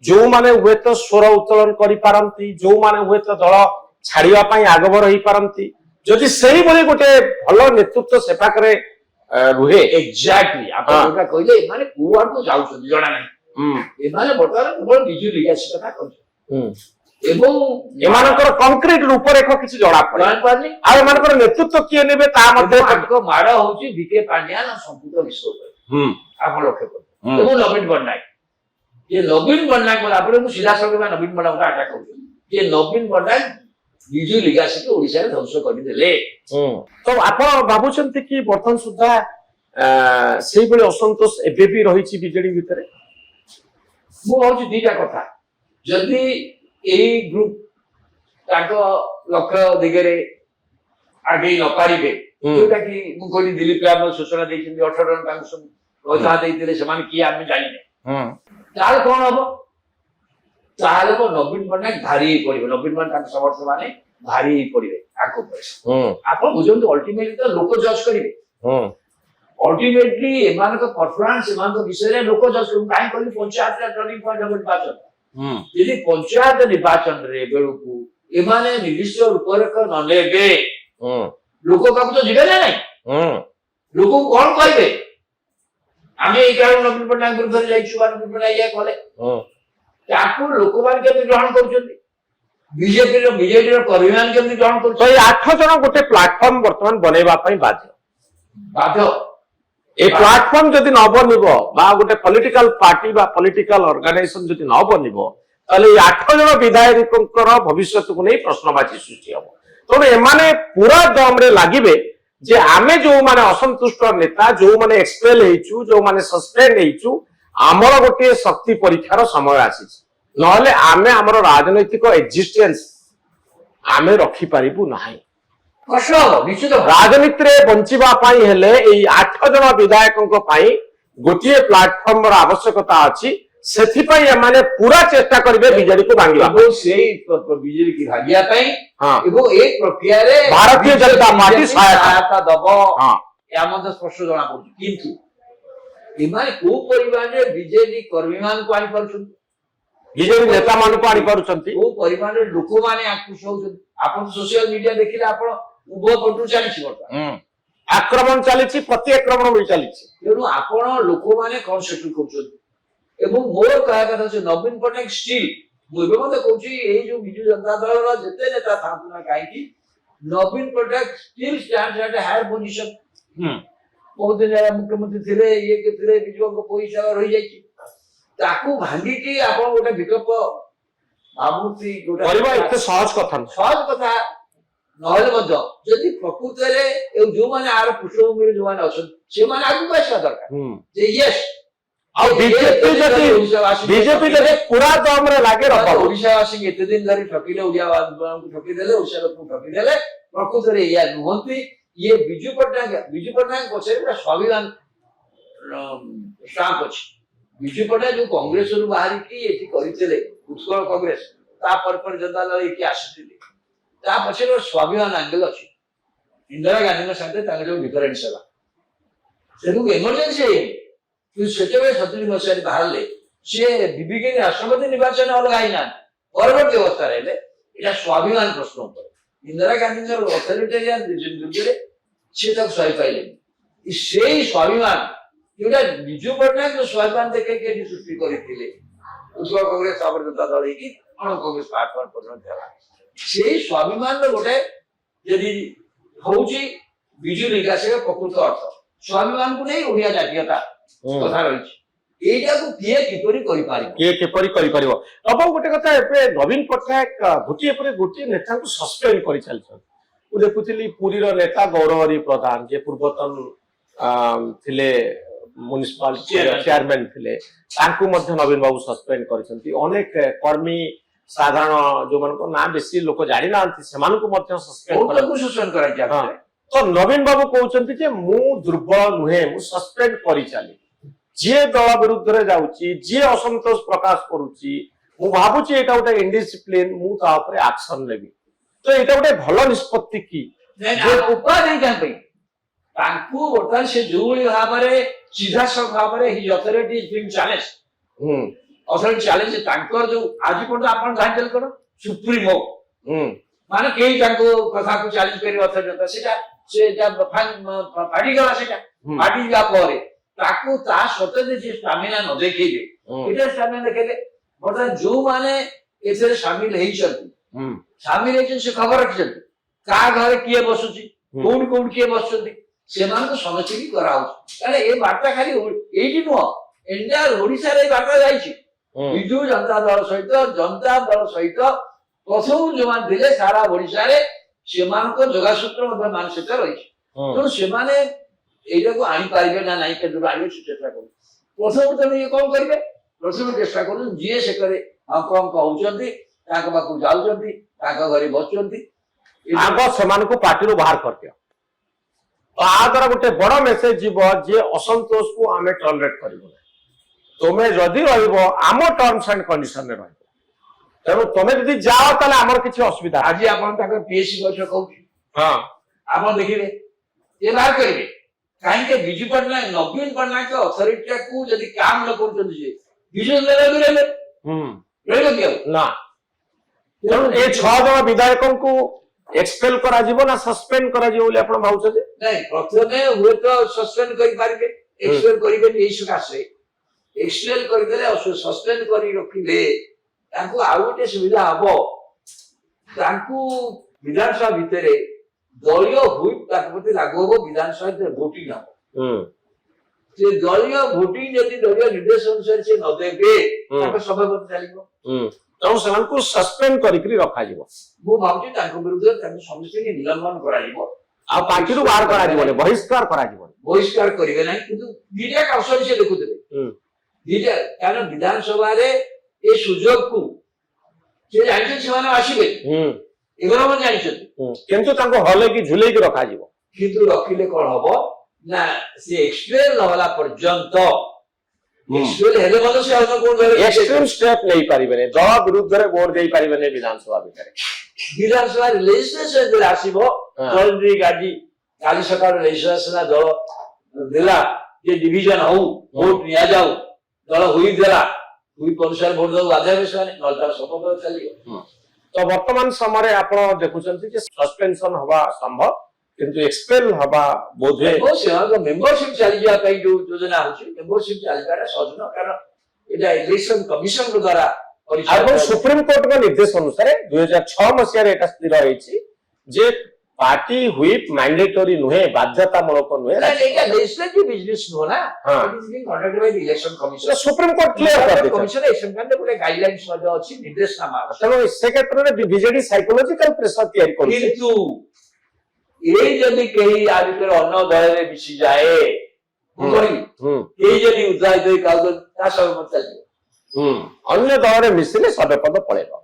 ଯୋଉମାନେ ହୁଏତ ସ୍ୱର ଉତ୍ତୋଳନ କରିପାରନ୍ତି ଯୋଉମାନେ ହୁଏତ ଦଳ ଛାଡିବା ପାଇଁ ଆଗଭର ହେଇପାରନ୍ତି ଯଦି ସେଇଭଳି ଗୋଟେ ଭଲ ନେତୃତ୍ୱ ସେ ପାଖରେ ରୁହେ? ଏକ୍ଜାକ୍ଟଲି ଆପଣ ଯୋଉଟା କହିଲେ ଏମାନେ କୁଆଡକୁ ଯାଉଛନ୍ତି ଜଣା ନାହିଁ ଏମାନେ ବର୍ତ୍ତମାନ କେବଳ ବିଜୁ ଲିଗାସୀ କଥା କହୁଛନ୍ତି ଏବଂ ଏମାନଙ୍କର କଂକ୍ରିଟ ରୂପରେଖ କିଛି ଜଣା ପଡିନି ଆଉ ଏମାନଙ୍କର ନେତୃତ୍ୱ କିଏ ନେବେ ତା ମଧ୍ୟ ତାଙ୍କ ମାଡ ହଉଛି ବିକେ ପାଣ୍ଡିଆନ ସମ୍ପୂର୍ଣ୍ଣ ବିଷୟ ଉପରେ ଆପଣ ଲକ୍ଷ୍ୟ କରନ୍ତୁ ଏବଂ ନବୀନ ପଟ୍ଟନାୟକ ଯେ ନବୀନ ପଟ୍ଟନାୟକ ତାପରେ ମୁଁ ସିଧାସଳଖ ନବୀନ ପଟ୍ଟନାୟକ ଆଟାକ କରୁଛି ଯେ ନବୀନ ପଟ୍ଟନାୟକ ବିଜୁ ଲିଗାସୀକୁ ଓଡିଶାରେ ଧ୍ୱଂସ କରିଦେଲେ ତ ଆପଣ ଭାବୁଛନ୍ତି କି ବର୍ତ୍ତମାନ ସୁଦ୍ଧା ସେଇଭଳି ଅସନ୍ତୋଷ ଏବେ ବି ରହିଛି ବିଜେଡି ଭିତରେ? ମୁଁ ଭାବୁଛି ଦିଟା କଥା ଯଦି ଏଇ ଗ୍ରୁପ ତାଙ୍କ ଲକ୍ଷ୍ୟ ଦିଗରେ ଆଗେଇ ନ ପାରିବେ ଯୋଉଟା କି ମୁଁ କହିଲି ଦିଲ୍ଲୀପ ରାମ ସୂଚନା ଦେଇଛନ୍ତି 18 ଜଣ ତାଙ୍କୁ ସବୁ ପ୍ରୋତ୍ସାହନ ଦେଇଥିଲେ ସେମାନେ କିଏ ଆମେ ଜାଣିନେ ତାହେଲେ କଣ ହବ ତାହେଲେ ନବୀନ ପଟ୍ଟନାୟକ ଭାରି ହେଇ ପଡିବେ ନବୀନ ପଟ୍ଟନାୟକ ତାଙ୍କ ସମର୍ଥକ ମାନେ ଭାରି ହେଇ ପଡିବେ ଆଗ ଆପଣ ବୁଝନ୍ତୁ ଅଲ୍ଟିମେଟଲି ତ ଲୋକ ଜଜ୍ କରିବେ ଅଲ୍ଟିମେଟଲି ଏମାନଙ୍କ ପରଫରମାନ୍ସ ଏମାନଙ୍କ ବିଷୟରେ ଲୋକ ଜଜ୍ କରିବେ କାହିଁ କହିଲି ପଞ୍ଚାୟତ ଟର୍ଣ୍ଣିଂ ପଏଣ୍ଟ ହବ ନିର୍ବାଚନ ଯଦି ପଞ୍ଚାୟତ ନିର୍ବାଚନରେ ବେଳକୁ ଏମାନେ ନିର୍ଦ୍ଦିଷ୍ଟ ରୂପରେଖ ନ ନେବେ ଲୋକ ପାଖକୁ ତ ଯିବେ ନା ନାଇଁ ଲୋକଙ୍କୁ କଣ କହିବେ ଆମେ ଏଇ କାରଣ ନବୀନ ପଟ୍ଟନାୟକ ବିରୁଦ୍ଧରେ ଯାଇଛୁ ବା ନବୀନ ପଟ୍ଟନାୟକ ଏଇଆ କଲେ ତାକୁ ଲୋକମାନେ କେମିତି ଗ୍ରହଣ କରୁଛନ୍ତି ବିଜେପିର କର୍ମୀମାନେ କେମିତି ଗ୍ରହଣ କରୁଛନ୍ତି? ଏଇ 8 ଜଣ ଗୋଟେ ପ୍ଲାଟଫର୍ମ ବର୍ତ୍ତମାନ ବନେଇବା ପାଇଁ ବାଧ୍ୟ এই প্ল্যাটফর্ম যদি ন বনিব বা গোটে পলিটিকাল পার্টি বা পলিটিকাল অর্গানাইজেশন যদি ন বনিব তাহলে এই 8 জন বিধায়কଙ୍କର ভবিষ্যতକୁ ନେଇ ପ୍ରଶ୍ନବାଚୀ ସୃଷ୍ଟି ହେବ ତେଣୁ ଏମାନେ ପୁରା ଦମରେ ଲାଗିବେ ଯେ ଆମେ ଯୋଉମାନେ ଅସନ୍ତୁଷ୍ଟ ନେତା ଯୋଉମାନେ ଏକ୍ସପେଲ ହେଇଛୁ ଯୋଉମାନେ ସସ୍ପେଣ୍ଡ ହେଇଛୁ ଆମର ଗୋଟିଏ ଶକ୍ତି ପରୀକ୍ଷାର ସମୟ ଆସିଛି ନହେଲେ ଆମେ ଆମର ରାଜନୈତିକ ଏକ୍ଜିଷ୍ଟେନ୍ସ ଆମେ ରଖିପାରିବୁ ନାହିଁ ରାଜନୀତିରେ ବଞ୍ଚିବା ପାଇଁ ହେଲେ ଏଇ 8 ଜଣ ବିଧାୟକଙ୍କ ପାଇଁ ଗୋଟିଏ ପ୍ଲାଟଫର୍ମର ଆବଶ୍ୟକତା ଅଛି ସେଥିପାଇଁ ଏମାନେ ପୁରା ଚେଷ୍ଟା କରିବେ ବିଜେଡିକୁ ଭାଙ୍ଗିବା ଏବଂ ସେଇ ବିଜେଡିକୁ ଭାଙ୍ଗିବା ପାଇଁ ଏବଂ এই ପ୍ରକ୍ରିୟାରେ ଭାରତୀୟ ଜନତା ପାର୍ଟି ସହାୟତା ଦବ ଏହା ମଧ୍ୟ ସ୍ପଷ୍ଟ ଜଣା ପଡୁଛି କିନ୍ତୁ ଏମାନେ କୋଉ ପରିମାଣରେ ବିଜେଡି କର୍ମୀମାନଙ୍କୁ ଆଣିପାରୁଛନ୍ତି ବିଜେଡି ନେତାମାନଙ୍କୁ ଆଣିପାରୁଛନ୍ତି କୋଉ ପରିମାଣରେ ଲୋକମାନେ ଆକୃଷ୍ଟ ହଉଛନ୍ତି ଆପଣ ସୋସିଆଲ ମିଡିଆ ଦେଖିଲେ ଆପଣ ଉଭୟ ପଟରୁ ଚାଲିଛି ବର୍ତ୍ତମାନ ଆକ୍ରମଣ ଚାଲିଛି ପ୍ରତି ଆକ୍ରମଣ ବି ଚାଲିଛି ତେଣୁ ଆପଣ ଲୋକମାନେ କଣ ସେଟୁ କରୁଛନ୍ତି ଏବଂ ମୋର କହିବା କଥା ହଉଛି ନବୀନ ପଟ୍ଟନାୟକ ଷ୍ଟିଲ୍ ମୁଁ ଏବେ ମଧ୍ୟ କହୁଛି ଏଇ ଯୋଉ ବିଜୁ ଜନତା ଦଳର ଯେତେ ନେତା ଥାଆନ୍ତୁ ନା କାହିଁକି ନବୀନ Patnaik still stands at higher position ବହୁତ ଦିନ ହେଲା ମୁଖ୍ୟମନ୍ତ୍ରୀ ଥିଲେ ଇଏ ଥିଲେ ବିଜୁଙ୍କ ପଇସା ରହିଯାଇଛି ତାକୁ ଭାଙ୍ଗିକି ଆପଣ ଗୋଟେ ବିକଳ୍ପ ଭାବୁଛି କରିବା ଏତେ ସହଜ କଥା ନହେଲେ ମଧ୍ୟ ଯଦି ପ୍ରକୃତରେ ଯୋଉମାନେ ଆର ପୃଷ୍ଠଭୂମିରେ ଯୋଉମାନେ ଅଛନ୍ତି ସେମାନେ ଆଗକୁ ଆସିବା ଦରକାର ଯେ ୟେସ୍ ଆଉ ବିଜେପି ଯଦି ପୁରା ଦମରେ ଲାଗେ ଓଡିଶାବାସୀଙ୍କୁ ଏତେ ଦିନ ଧରି ଠକିଲେ ଓଡିଆଙ୍କୁ ଠକିଦେଲେ ଓଡିଶା ଲୋକଙ୍କୁ ଠକିଦେଲେ ପ୍ରକୃତରେ ଏଇଆ ନୁହନ୍ତି ଇଏ ବିଜୁ ପଟ୍ଟନାୟକ ପଛରେ ଗୋଟେ ସ୍ୱାଭିମାନ ଷ୍ଟାମ୍ପ ଅଛି ବିଜୁ ପଟ୍ଟନାୟକ ଯୋଉ କଂଗ୍ରେସରୁ ବାହାରିକି ଏଠି କରିଥିଲେ ଉତ୍କଳ କଂଗ୍ରେସ ତାପରେ ପରେ ଜନତା ଦଳ ହେଇକି ଆସିଥିଲେ ତା ପଛରେ ଗୋଟେ ସ୍ୱାଭିମାନ ଆଙ୍ଗେଲ ଅଛି ଇନ୍ଦିରା ଗାନ୍ଧୀଙ୍କ ସାଙ୍ଗରେ ତାଙ୍କର ଯୋଉ ଡିଫରେନ୍ସ ହେଲା ସେଠୁ ଏମର୍ଜେନ୍ସି ହେଇନି କିନ୍ତୁ ସେତେବେଳେ 70 ମସିହାରେ ବାହାରିଲେ ସିଏ ବିବିଗିରି ରାଷ୍ଟ୍ରପତି ନିର୍ବାଚନ ଅଲଗା ହେଇନାହାନ୍ତି ପରବର୍ତ୍ତୀ ଅବସ୍ଥାରେ ହେଲେ ଏଇଟା ସ୍ୱାଭିମାନ ପ୍ରଶ୍ନ ଉପରେ ଇନ୍ଦିରା ଗାନ୍ଧୀଙ୍କର ଅଥରିଟେରିଆନ ଯୁଗରେ ସିଏ ତାକୁ ସହିପାରିଲେନି ସେଇ ସ୍ୱାଭିମାନ ଯୋଉଟା ବିଜୁ ପଟ୍ଟନାୟକ ଯୋଉ ସ୍ୱାଭିମାନ ଦେଖେଇକି ଏଠି ସୃଷ୍ଟି କରିଥିଲେ ଉତ୍କଳ କଂଗ୍ରେସ ତାପରେ ଜନତା ଦଳ ହେଇକି ଅଣ କଂଗ୍ରେସ ପାର୍ଟି ପରିଣତ ହେଲା ସେଇ ସ୍ୱାଭିମାନର ଗୋଟେ ଯଦି ହଉଛି ବିଜୁ ନିକାଶିର ପ୍ରକୃତ ଅର୍ଥ ସ୍ୱାଭିମାନକୁ ନେଇ ଓଡିଆ ଜାତୀୟତା କଥା ରହିଛି ଏଇଟାକୁ କିଏ କିପରି କରିପାରିବ କିଏ କିପରି କରିପାରିବ ଏବଂ ଗୋଟେ କଥା ଏବେ ନବୀନ ପଟ୍ଟନାୟକ ଗୋଟିଏ ପରେ ଗୋଟିଏ ନେତାଙ୍କୁ ସସ୍ପେଣ୍ଡ କରିଚାଲିଛନ୍ତି ମୁଁ ଦେଖୁଥିଲି ପୁରୀର ନେତା ଗୌରହରି ପ୍ରଧାନ ଯିଏ ପୂର୍ବତନ ଥିଲେ म्युनिसिपल चेयरमैन थे नवीन बाबू सस्पेंड करछंती अनेक कर्मी साधारण जो मन को ना बेसी लोक जानि नांती सेमान को मध्य सस्पेंड करा तो नवीन बाबू कहउछंती जे मु दुर्बल नुहे मु सस्पेंड करि चाली जे दल विरुद्ध रे जाउची जे असंतोष प्रकाश करूची मु भाबुची एटा उटा इनडिसिप्लिन मु ता ऊपर एक्शन लेबी तो एटा उटा भलो निष्पत्ति की जे उपा नहीं जान तांकु वर्तमान से जोली भाबरे सीधा सब भाबरे ही authority is being challenge authority challenge तांकर जो आज पर आपण हैंडल करो सुप्रीमो माने केही तांको कथा को चैलेंज करी अथॉरिटी सेटा से जब पार्टी गला सेटा पार्टी जा परे ताकु ता स्वतंत्र जे स्टैमिना न देखिबे इधर स्टैमिना देखेले वर्तमान जो माने एथरे शामिल हेई छथि शामिल हेई से खबर रखछथि का घर किए बसुची कोन कोन किए बसुची सेमान को समझी भी कराउ कारण ए वार्ता खाली एठी नो एंटायर ओडिसा रे वार्ता जाईची बिजू जनता दल सहित प्रथम जो मान दिले सारा ओडिसा रे सेमान को जोगासूत्र मध्ये मानसिकता रहिची तो सेमाने एटा को आनी पारिबे ना नाही के दुर आनी चेष्टा करू प्रथम तो ये कोन करिवे प्रथम चेष्टा करू जे से करे हम कोन कहउचंती ताका बाकू जाउचंती ताका घरे बचचंती आगो सेमान को पार्टी रो बाहर करते द्वारा गोटे बड़ मेसेज जीव जे असंतोष को आमे टॉलरेट करिबो तमे जदी रहइबो आम टर्म्स एंड कंडीशन रे रहइबो तेरो तमे जदी जाओ ताले हमर किछि असुविधा आज आपन ताकर पीएससी बैठक कहउछि हां आपन देखिबे ये बात करिवे काहे के बिजू पटनायक नवीन पटनायक के अथॉरिटी को जदी काम न करछन जे बिजू लेले रहले के ना तेरो ए 6 जण विधायकन को एक्सपेल करा जीवो ना सस्पेंड करा जीवो बोले आपण भाउछ जे नहीं प्रथमे हुए तो सस्पेंड करि पारिबे एक्सपेल करिबे एई सुकासे एक्सपेल करि देले और सस्पेंड करि रखिले तांको आउटे सुविधा हबो तांको विधानसभा भितरे दलीय हुई ताकपति लागू हबो विधानसभा रे वोटिंग हबो जे दलीय वोटिंग यदि दलीय निर्देश अनुसार से न देबे ताको सभापति चलिबो तो सेमान को सस्पेंड करिकरी रखा जीवो मु भाबुची तांको विरुद्ध तांको समस्या के निलंबन करा जीवो आ पार्टी रो बाहर करा जीवो बहिष्कार करा जीवो बहिष्कार करिवे नाही किंतु दीटा अवसर से देखुतबे दीटा कारण विधानसभा रे ए सुजोग को जे जानिछन सेमान आसीबे एगरो मन जानिछन किंतु तांको हले की झुले की रखा जीवो किंतु रखिले कोन हबो ना से एक्सपेल न होला पर्यंत एक्सपेल हेले मतलब से और कोन एक्सट्रीम स्टेप नहीं पारिबे ने दल विरुद्ध रे वोट देई पारिबे ने विधानसभा भितरे विधानसभा लेजिस्लेशन जे आसीबो जल्दी गाड़ी सरकार लेजिस्लेशन दल देला जे डिवीजन हो वोट निया जाऊ दल हुई देला हुई अनुसार वोट दो आदेश माने नलता सपोर्ट चलियो तो वर्तमान समय आपण देखुचंती जे सस्पेंशन हवा संभव किंतु एक्सपेल हवा बोधे मेंबरशिप चली जा कई जो योजना होची मेंबरशिप चलीबार सजन कारण एटा इलेक्शन कमिशन द्वारा और सुप्रीम कोर्ट का निर्देश अनुसार 2006 मसिया रे एटा स्थिर होईची जे पार्टी व्हिप मैंडेटरी नुहे बाध्यतामूलक नुहे एटा लेजिस्लेटिव बिजनेस नो ना it is being conducted by the election commission supreme court clear कर दे कमिशन एक्शन करने बोले गाइडलाइंस मध्ये अछि निर्देशनामा तनो से क्षेत्र रे बीजेडी साइकोलॉजिकल प्रेशर तैयारी करू किंतु ये जदि कहीं आ भीतर अन्न दल रे मिसी जाए ये जदि उत्साहित होई काउ ता सब मत चलियो अन्य दल रे मिसिले सबे पद पळेबो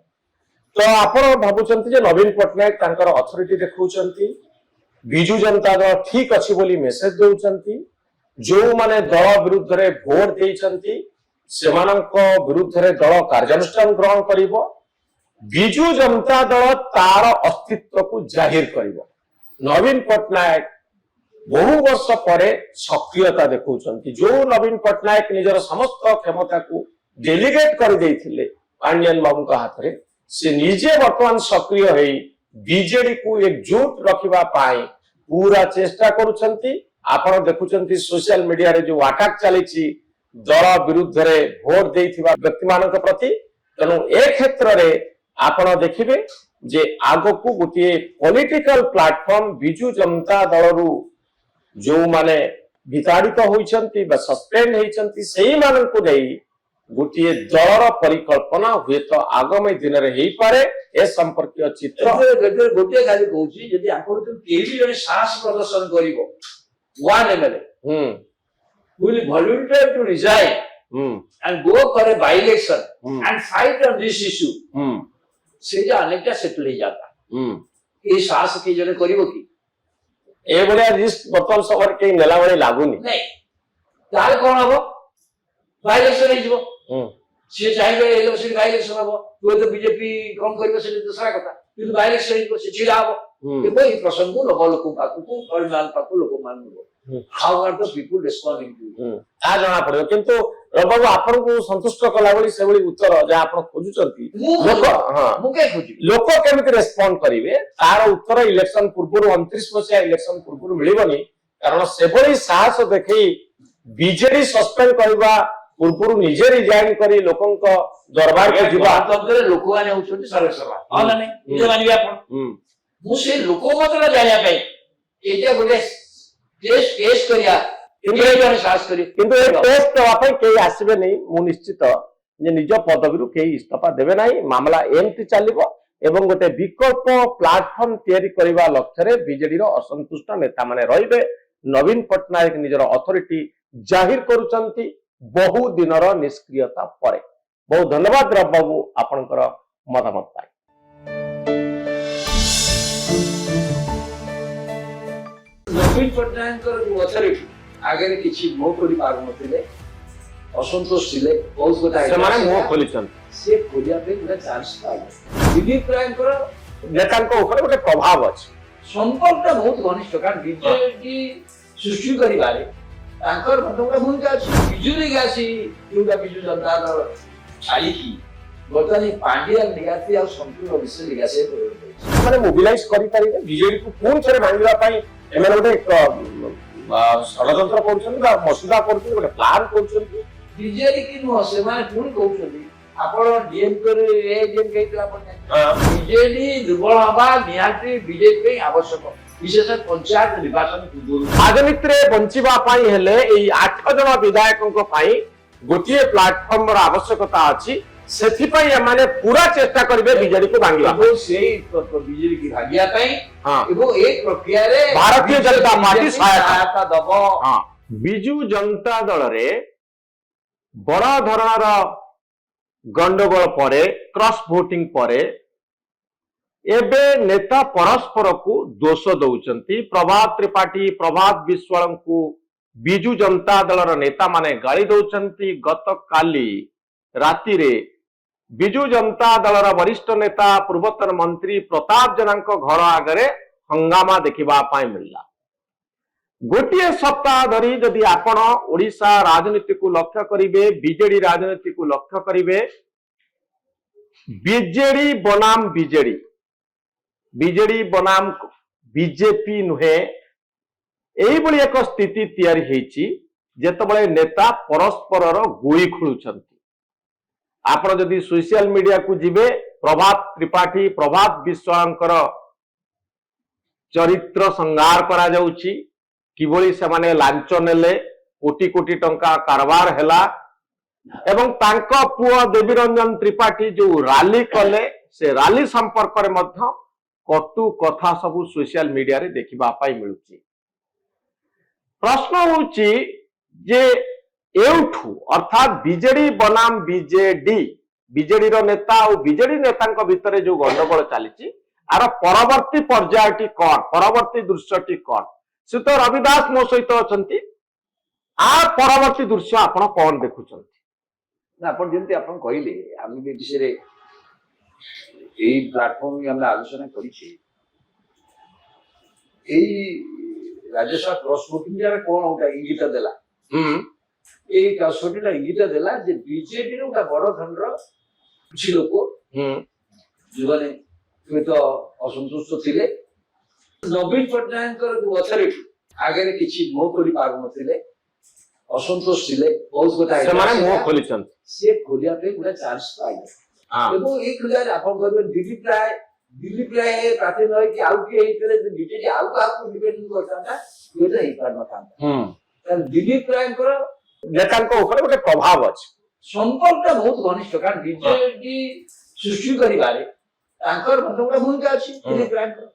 तो आपण भाबुचंती जे नवीन पटनायक तांकर अथॉरिटी देखौचंती बिजू जनता दल ठीक अछि बोली मेसेज दउचंती जो माने दल विरुद्ध रे वोट देइचंती ସେମାନଙ୍କ ବିରୁଦ୍ଧରେ ଦଳ କାର୍ଯ୍ୟାନୁଷ୍ଠାନ ଗ୍ରହଣ କରିବ। ବିଜୁ ଜନତା ଦଳ ତାର ଅସ୍ତିତ୍ୱକୁ ଜାହିର କରିବ। ନବୀନ ପଟ୍ଟନାୟକ ବହୁ ବର୍ଷ ପରେ ସକ୍ରିୟତା ଦେଖାଉଛନ୍ତି। ଯୋଉ ନବୀନ ପଟ୍ଟନାୟକ ନିଜର ସମସ୍ତ କ୍ଷମତାକୁ ଡେଲିଗେଟ କରିଦେଇଥିଲେ ପାଣ୍ଡିଆନ ବାବୁଙ୍କ ହାତରେ, ସେ ନିଜେ ବର୍ତ୍ତମାନ ସକ୍ରିୟ ହେଇ ବିଜେଡିକୁ ଏକଜୁଟ ରଖିବା ପାଇଁ ପୁରା ଚେଷ୍ଟା କରୁଛନ୍ତି। ଆପଣ ଦେଖୁଛନ୍ତି ସୋସିଆଲ ମିଡିଆରେ ଯୋଉ ଆଟାକ ଚାଲିଛି ଦଳ ବିରୁଦ୍ଧରେ ଭୋଟ ଦେଇଥିବା ବ୍ୟକ୍ତିମାନଙ୍କ ପ୍ରତି। ତେଣୁ ଏ କ୍ଷେତ୍ରରେ ଆପଣ ଦେଖିବେ ଯେ ଆଗକୁ ଗୋଟିଏ ପଲିଟିକାଲ ପ୍ଲାଟଫର୍ମ ବିଜୁ ଜନତା ଦଳରୁ ଯୋଉମାନେ ବିତାଡ଼ିତ ହୋଇଛନ୍ତି ବା ସସ୍ପେଣ୍ଡ ହେଇଛନ୍ତି ସେଇମାନଙ୍କୁ ନେଇ ଗୋଟିଏ ଦଳର ପରିକଳ୍ପନା ହୁଏତ ଆଗାମୀ ଦିନରେ ହେଇପାରେ। ଏ ସମ୍ପର୍କୀୟ ଚିତ୍ର ଗୋଟିଏ ଖାଲି କହୁଛି, ଯଦି ଆପଣ କେହି ବି ଜଣେ ସାହସ ପ୍ରଦର୍ଶନ କରିବ one MLA will volunteer to resign and go for a by-election and fight on this issue, ସେ ଯେ ଅନେକଟା ସେଟଲ ହେଇଯାତା। ଏ ସାହସ କେହି ଜଣେ କରିବ କି? ଏଭଳିଆ ରିସ୍କ ବର୍ତ୍ତମାନ ସମୟରେ କେହି ନେଲା ଭଳି ଲାଗୁନି। ନାଇଁ, ତାହେଲେ କଣ ହବ? ବାଇ-ଇଲେକ୍ସନ ହେଇଯିବ। ସିଏ ଚାହିଁବେ ଇଲେକ୍ସନ ବାଇ-ଇଲେକ୍ସନ ହବ, ହୁଏତ ବିଜେପି କଣ କରିବ ସେଟା ଦୋସରା କଥା, କିନ୍ତୁ ବାଇ-ଇଲେକ୍ସନ ହେଇଯିବ, ସେ ଛିଡା ହବ। କିନ୍ତୁ ଏଇ ପ୍ରସଙ୍ଗକୁ ନବ ଲୋକ ପାଖକୁ, ପରିମାଣ ପାଖକୁ ଲୋକମାନେ ନବ। How are the people responding to it? ତାହା ଜଣା ପଡିବ। କିନ୍ତୁ ବାବୁ ଆପଣଙ୍କୁ ସନ୍ତୁଷ୍ଟ କଲା ଭଳି ସେଭଳି ଉତ୍ତର ଯାହା ଆପଣ ଖୋଜୁଛନ୍ତି ଲୋକ କେମିତି ରେସ୍ପଣ୍ଡ କରିବେ ତାର ଉତ୍ତର ଇଲେକ୍ସନ ପୂର୍ବରୁ 29 ମସିହା ଇଲେକ୍ସନ ପୂର୍ବରୁ ମିଳିବନି। କାରଣ ସେଭଳି ସାହସ ଦେଖେଇ ବିଜେଡି ସସ୍ପେଣ୍ଡ କରିବା ପୂର୍ବରୁ ନିଜେ ରିଜାଇନ କରି ଲୋକଙ୍କ ଦରବାରକୁ ଯିବା। ଲୋକମାନେ ହଉଛନ୍ତି ସର୍ବେସର୍ବା, ମାନିବେ ଆପଣ। ମୁଁ ସେ ଲୋକ ମତଟା ଜାଣିବା ପାଇଁ ଏଇଟା ଗୋଟେ ଟେଷ୍ଟ କରିବା, କିନ୍ତୁ ଏ ଟେଷ୍ଟ ଦେବା ପାଇଁ କେହି ଆସିବେ ନାହିଁ। ମୁଁ ନିଶ୍ଚିତ ଯେ ନିଜ ପଦବୀରୁ କେହି ଇସ୍ତଫା ଦେବେ ନାହିଁ। ମାମଲା ଏମିତି ଚାଲିବ ଏବଂ ଗୋଟେ ବିକଳ୍ପ ପ୍ଲାଟଫର୍ମ ତିଆରି କରିବା ଲକ୍ଷ୍ୟରେ ବିଜେଡିର ଅସନ୍ତୁଷ୍ଟ ନେତାମାନେ ରହିବେ। ନବୀନ ପଟ୍ଟନାୟକ ନିଜର ଅଥରିଟି ଜାହିର କରୁଛନ୍ତି ବହୁ ଦିନର ନିଷ୍କ୍ରିୟତା ପରେ। ବହୁତ ଧନ୍ୟବାଦ ରବ ବାବୁ ଆପଣଙ୍କର ମତାମତ ପାଇଁ। ନବୀନ ପଟ୍ଟନାୟକଙ୍କର ଯୋଉ ଅଥରିଟି ଆଗରେ କିଛି ମୁହଁ ଖୋଲି ପାରୁନଥିଲେ, ଅସନ୍ତୋଷ ଥିଲେ, ବହୁତ କଥା ସେମାନେ ମୁହଁ ଖୋଲିଛନ୍ତି। ସେ ଖୋଲିବା ପାଇଁ ଗୋଟେ ଚାନ୍ସ ପାଇଲେ। ଦିଲ୍ଲୀପ ରାୟଙ୍କର ନେତାଙ୍କ ଉପରେ ଗୋଟେ ପ୍ରଭାବ ଅଛି, ସମ୍ପର୍କଟା ବହୁତ ଘନିଷ୍ଠ। କାରଣ ବିଜେଡି ସୃଷ୍ଟି କରିବାରେ ତାଙ୍କର ମଧ୍ୟ ଗୋଟେ ଭୂମିକା ଅଛି। ବିଜୁ ଲିଗାସି ଯୋଉଟା ବିଜୁ ଜନତା ଦଳ ଛାଡ଼ିକି ବର୍ତ୍ତମାନ ପାଣ୍ଡିଆନ ଲିଗାସି ଆଉ ସମ୍ପୂର୍ଣ୍ଣ ବିଶ୍ୱ ଲିଗାସି ସେମାନେ ମୋବିଲାଇଜ କରିପାରିବେ ବିଜେଡିକୁ ପୁଣି ଥରେ ଭାଙ୍ଗିବା ପାଇଁ। ଏମାନେ ଗୋଟେ ଷଡ଼ଯନ୍ତ୍ର କରୁଛନ୍ତି ବା ମସୁଦା କରୁଛନ୍ତି, ଗୋଟେ ପ୍ଲାନ କରୁଛନ୍ତି। ବିଜେଡି କି ନୁହଁ, ସେମାନେ ପୁଣି କହୁଛନ୍ତି ଆପଣ ବିଜେଡି ଦୁର୍ବଳ ହବା ନିହାତି ବିଜେପି ପାଇଁ ଆବଶ୍ୟକ, ବିଶେଷ ପଞ୍ଚାୟତ ନିର୍ବାଚନ ପୂର୍ବରୁ। ରାଜନୀତିରେ ବଞ୍ଚିବା ପାଇଁ ହେଲେ ଏଇ 8 ଜଣ ବିଧାୟକଙ୍କ ପାଇଁ ଗୋଟିଏ ପ୍ଲାଟଫର୍ମର ଆବଶ୍ୟକତା ଅଛି। ସେଥିପାଇଁ ଏମାନେ ପୁରା ଚେଷ୍ଟା କରିବେ ବିଜେଡିକୁ ଭାଙ୍ଗିବା। ସେଇ ବିଜେଡି କି ଭାଙ୍ଗିବା ପାଇଁ ଏବଂ ଏ ପ୍ରକ୍ରିୟାରେ ଭାରତୀୟ ଜନତା ପାର୍ଟି ସହାୟତା ଦବ। ବିଜୁ ଜନତା ଦଳରେ ବଡ ଧରଣର ଗଣ୍ଡଗୋଳ ପରେ, କ୍ରସ୍ ଭୋଟିଂ ପରେ ଏବେ ନେତା ପରସ୍ପରକୁ ଦୋଷ ଦଉଛନ୍ତି। ପ୍ରଭାତ ତ୍ରିପାଠୀ, ପ୍ରଭାତ ବିଶ୍ୱାଳଙ୍କୁ ବିଜୁ ଜନତା ଦଳର ନେତାମାନେ ଗାଳି ଦଉଛନ୍ତି। ଗତକାଲି ରାତିରେ ବିଜୁ ଜନତା ଦଳର ବରିଷ୍ଠ ନେତା ପୂର୍ବତନ ମନ୍ତ୍ରୀ ପ୍ରତାପ ଜେନାଙ୍କ ଘର ଆଗରେ ହଙ୍ଗାମା ଦେଖିବା ପାଇଁ ମିଳିଲା। ଗୋଟିଏ ସପ୍ତାହ ଧରି ଯଦି ଆପଣ ଓଡ଼ିଶା ରାଜନୀତିକୁ ଲକ୍ଷ୍ୟ କରିବେ, ବିଜେଡି ରାଜନୀତିକୁ ଲକ୍ଷ୍ୟ କରିବେ, ବିଜେଡି ବନାମ ବିଜେଡି, ବିଜେଡି ବନାମ ବିଜେପି ନୁହେଁ, ଏଇଭଳି ଏକ ସ୍ଥିତି ତିଆରି ହେଇଛି ଯେତେବେଳେ ନେତା ପରସ୍ପରର ଗୁଳି ଖୋଳୁଛନ୍ତି। ଆପଣ ଯଦି ସୋସିଆଲ ମିଡିଆକୁ ଯିବେ, ପ୍ରଭାତ ତ୍ରିପାଠୀ, ପ୍ରଭାତ ବିଶ୍ୱାଳଙ୍କର ଚରିତ୍ର ସଂହାର କରାଯାଉଛି। କିଭଳି ସେମାନେ ଲାଞ୍ଚ ନେଲେ, କୋଟି କୋଟି ଟଙ୍କା କାରବାର ହେଲା ଏବଂ ତାଙ୍କ ପୁଅ ଦେବୀ ରଞ୍ଜନ ତ୍ରିପାଠୀ ଯୋଉ ରାଲି କଲେ, ସେ ରାଲି ସମ୍ପର୍କରେ ମଧ୍ୟ କଟୁ କଥା ସବୁ ସୋସିଆଲ ମିଡିଆରେ ଦେଖିବା ପାଇଁ ମିଳୁଛି। ପ୍ରଶ୍ନ ହେଉଛି ଯେ ଏଉଠୁ ଅର୍ଥାତ୍ ବିଜେଡି ବନାମ ବିଜେଡି, ବିଜେଡିର ନେତା ଆଉ ବିଜେଡି ନେତାଙ୍କ ଭିତରେ ଯୋଉ ଗଣ୍ଡଗୋଳ ଚାଲିଛି, ଆର ପରବର୍ତ୍ତୀ ପର୍ଯ୍ୟାୟଟି କଣ, ପରବର୍ତ୍ତୀ ଦୃଶ୍ୟଟି କଣ? ସେ ତ ରବି ଦାସ ମୋ ସହିତ ଅଛନ୍ତି। ଆ ପରବର୍ତ୍ତୀ ଦୃଶ୍ୟ ଆପଣ କଣ ଦେଖୁଛନ୍ତି? ନା ଆପଣ ଯେମିତି ଆପଣ କହିଲେ ଆମେ ବି ବିଷୟରେ ଏଇ ପ୍ଲାଟଫର୍ମ ଆମେ ଆଲୋଚନା କରିଛେ ଏଇ ରାଜ୍ୟସଭା କ୍ରସ୍ ଭୋଟିଂରେ କଣ ଗୋଟେ ଇଙ୍ଗିତ ଦେଲା ଏଇ କ୍ରସ୍ ଭୋଟିଂଟା ଇଙ୍ଗିତ ଦେଲା ଯେ ବିଜେପିର ଗୋଟେ ବଡ ଖଣ୍ଡର କିଛି ଲୋକ ଯୋଉମାନେ ହୁଏତ ଅସନ୍ତୁଷ୍ଟ ଥିଲେ ନବୀନ ପଟ୍ଟନାୟକଙ୍କର ଯୋଉ ଅଥରିଟି ଆଗରେ କିଛି ମୁହଁ ଖୋଲି ପାରୁନଥିଲେ ଅସନ୍ତୋଷ ଥିଲେ ବହୁତ କଥା ସେମାନେ ମୁହଁ ଖୋଲିଛନ୍ତି ସିଏ ଖୋଲିବା ପାଇଁ ଗୋଟେ ଚାନ୍ସ ପାଇଲେ ଏବଂ ଏଇ ଖୋଲିବାରେ ଆପଣ କହିବେ ଦିଲ୍ଲୀପ ରାୟ ପ୍ରାର୍ଥୀ ନ ହେଇକି ଆଉ କିଏ ହେଇଥିଲେ ବିଜେପି ଆଉ କାହାକୁ ଡିପେଣ୍ଡ କରିଥାନ୍ତା ହୁଏତ ହେଇପାରିନଥାନ୍ତା କାରଣ ଦିଲ୍ଲୀପ ରାୟଙ୍କର ନେତାଙ୍କ ଉପରେ ଗୋଟେ ପ୍ରଭାବ ଅଛି ସମ୍ପର୍କଟା ବହୁତ ଘନିଷ୍ଠ କାରଣ ବିଜେପି ସୃଷ୍ଟି କରିବାରେ ତାଙ୍କର ମଧ୍ୟ ଗୋଟେ ଭୂମିକା ଅଛି ଦିଲ୍ଲୀପ ରାୟଙ୍କର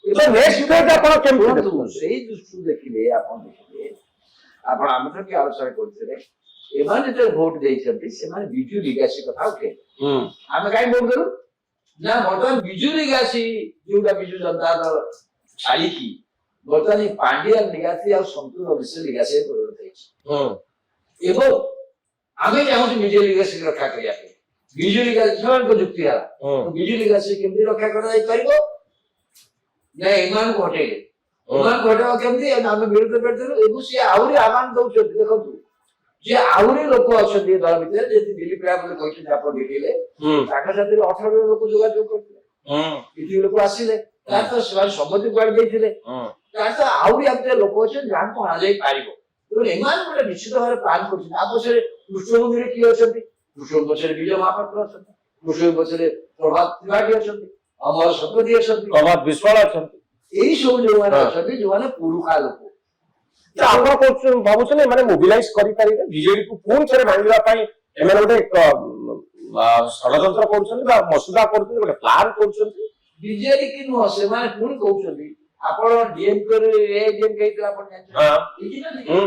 ଆପଣ କେମିତି ଶୁଣନ୍ତୁ ସେଇ ଦୃଷ୍ଟିରୁ ଦେଖିଲେ ଆପଣ ଆମ ସହିତ ଆଲୋଚନା କରୁଥିଲେ ଏମାନେ ଯେତେବେଳେ ଭୋଟ ଦେଇଛନ୍ତି ସେମାନେ ବିଜୁ ଲିଗାସୀ କଥା ଉଠେଇଲେ ଆମେ କାହିଁ ଭୋଟ କରୁ ନା ବର୍ତ୍ତମାନ ବିଜୁ ଲିଗାସୀ ଯୋଉଟା ବିଜୁ ଜନତା ଦଳ ଛାଡିକି ବର୍ତ୍ତମାନ ଏଇ ପାଣ୍ଡିଆନ ଲିଗାସୀ ଆଉ ସନ୍ତୋଷ ମିଶ୍ର ଲିଗାସୀ ପରିଣତ ହେଇଛି ଏବଂ ଆମେ ଚାହୁଁଛୁ ବିଜୁ ଲିଗାସୀ ରକ୍ଷା କରିବା ପାଇଁ ବିଜୁ ଲିଗାସୀ ସେମାନଙ୍କ ଯୁକ୍ତି ହେଲା ବିଜୁ ଲିଗାସୀ କେମିତି ରକ୍ଷା କରାଯାଇପାରିବ ନା ଏମାନଙ୍କୁ ହଟେଇଲେ ଏମାନଙ୍କୁ ହଟେଇବା କେମିତି ଆମେ ବିରୋଧ କରିଥିଲୁ ଏବଂ ସିଏ ଆହୁରି ଆହ୍ୱାନ ଦଉଛନ୍ତି ଦେଖନ୍ତୁ ଯେ ଆହୁରି ଲୋକ ଅଛନ୍ତି ଦଳ ଭିତରେ ଯେମିତି ଦିଲ୍ଲୀପ ରାୟ ବୋଲି କହିଛନ୍ତି ଆପଣ ଦେଖିଲେ ତାଙ୍କ ସାଥିରେ 18 ଜଣ ଲୋକ ଯୋଗାଯୋଗ କରିଥିଲେ କିଛି ଲୋକ ଆସିଲେ ତାର ତ ସେମାନେ ସମ୍ମତି କୁଆଡେ ଦେଇଥିଲେ ତାର ତ ଆହୁରି ଆମ ଲୋକ ଅଛନ୍ତି ଯାହାକୁ ଅଣାଯାଇ ପାରିବ ତେଣୁ ଏମାନେ ଗୋଟେ ନିଶ୍ଚିତ ଭାବରେ ପ୍ଲାନ୍ କରୁଛନ୍ତି ଆ ପଛରେ ପୃଷ୍ଠଭୂମିରେ କିଏ ଅଛନ୍ତି ପୃଷ୍ଠଭୂମି ପଛରେ ବିଜୟ ମହାପାତ୍ର ଅଛନ୍ତି ପୃଷ୍ଠଭୂମି ପଛରେ ପ୍ରଭାତ ତ୍ରିପାଠୀ ଅଛନ୍ତି ଅମର ଶତପଥୀ ଅଛନ୍ତି ପ୍ରଭାତ ବିଶ୍ୱାଳ ଅଛନ୍ତି ଏଇ ସବୁ ଯୋଉମାନେ ଅଛନ୍ତି ଯୋଉମାନେ ପୁରୁଖା ଲୋକ ଆପଣ ଭାବୁଛନ୍ତି ଏମାନେ ମୋବିଲାଇଜ କରିପାରିବେ ବିଜେଡିକୁ ପୁଣି ଥରେ ଭାଙ୍ଗିବା ପାଇଁ ଏମାନେ ଗୋଟେ ଷଡଯନ୍ତ୍ର କରୁଛନ୍ତି ବା ମସୁଦା କରୁଛନ୍ତି ଗୋଟେ ପ୍ଲାନ କରୁଛନ୍ତି ବିଜେଡି କି ନୁହଁ ସେମାନେ ପୁଣି କହୁଛନ୍ତି ଆପଣ ଡିଏମକେ ହେଇଥିଲା ଆପଣ ଜାଣିଛନ୍ତି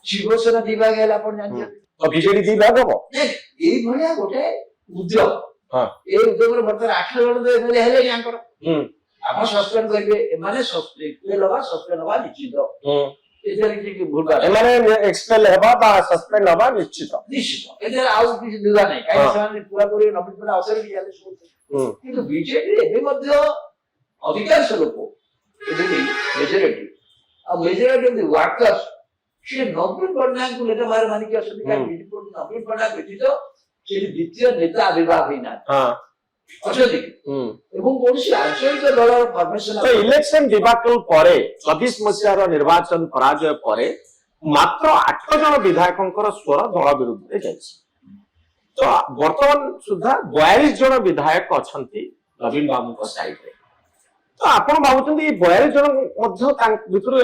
ଶିବସେନା ବିଭାଗ ହେଲା ଆପଣ ଜାଣିଛନ୍ତି ତ ବିଜେଡି ଦି ଭାଗ ହବ ଏଇଭଳିଆ ଗୋଟେ ଉଦ୍ୟମ ଏଇ ଉଦ୍ୟମରେ ବର୍ତ୍ତମାନ 8 ଜଣ ଏମଏଲଏ ହେଲେଣି ଆଙ୍କର ଆପଣ ସସ୍ପେଣ୍ଡ କରିବେ ଏମାନେ ସସ୍ପେଣ୍ଡ ହବା ନିଶ୍ଚିତ ଏଥିରେ କିଛି ଭୁଲ ଏମାନେ ଏକ୍ସପେଲ ହେବା ବା ସସ୍ପେଣ୍ଡ ହବା ନିଶ୍ଚିତ ଏଥିରେ ଆଉ କିଛି ଦ୍ୱିଧା ନାହିଁ କାହିଁକି ସେମାନେ ପୁରାପୁରି ନବୀନ ପଟ୍ଟନାୟକ ଅଥରିଟି ଚ୍ୟାଲେଞ୍ଜ କରୁଛନ୍ତି କିନ୍ତୁ ବିଜେପିରେ ଏବେ ମଧ୍ୟ ଅଧିକାଂଶ ଲୋକ ମେଜରିଟି ଆଉ ମେଜରିଟି ଅଫ ଦି ୱାର୍କର୍ସ ସେ ନବୀନ ପଟ୍ଟନାୟକଙ୍କୁ ନେତା ଭାବରେ ମାନିକି ଅଛନ୍ତି କାରଣ ନବୀନ ପଟ୍ଟନାୟକ ବ୍ୟତୀତ ସେଠି ଦ୍ୱିତୀୟ ନେତା ଆବିର୍ଭାବ ହେଇନାହାନ୍ତି ଅଛନ୍ତି ଏବଂ କୌଣସି ଆଞ୍ଚଳିକ ଦଳର ଫର୍ମେସନ ଇଲେକ୍ସନ ଡିବାକଲ ପରେ 24 ମସିହାର ନିର୍ବାଚନ ପରାଜୟ ପରେ ମାତ୍ର 8 ଜଣ ବିଧାୟକଙ୍କର ସ୍ୱର ଦଳ ବିରୁଦ୍ଧରେ ଯାଇଛି ତ ବର୍ତ୍ତମାନ ସୁଦ୍ଧା 42 ଜଣ ବିଧାୟକ ଅଛନ୍ତି ନବୀନ ବାବୁଙ୍କ ସାଇଡରେ ତ ଆପଣ ଭାବୁଛନ୍ତି ଏଇ 42 ଜଣ ମଧ୍ୟ ତାଙ୍କ ଭିତରୁ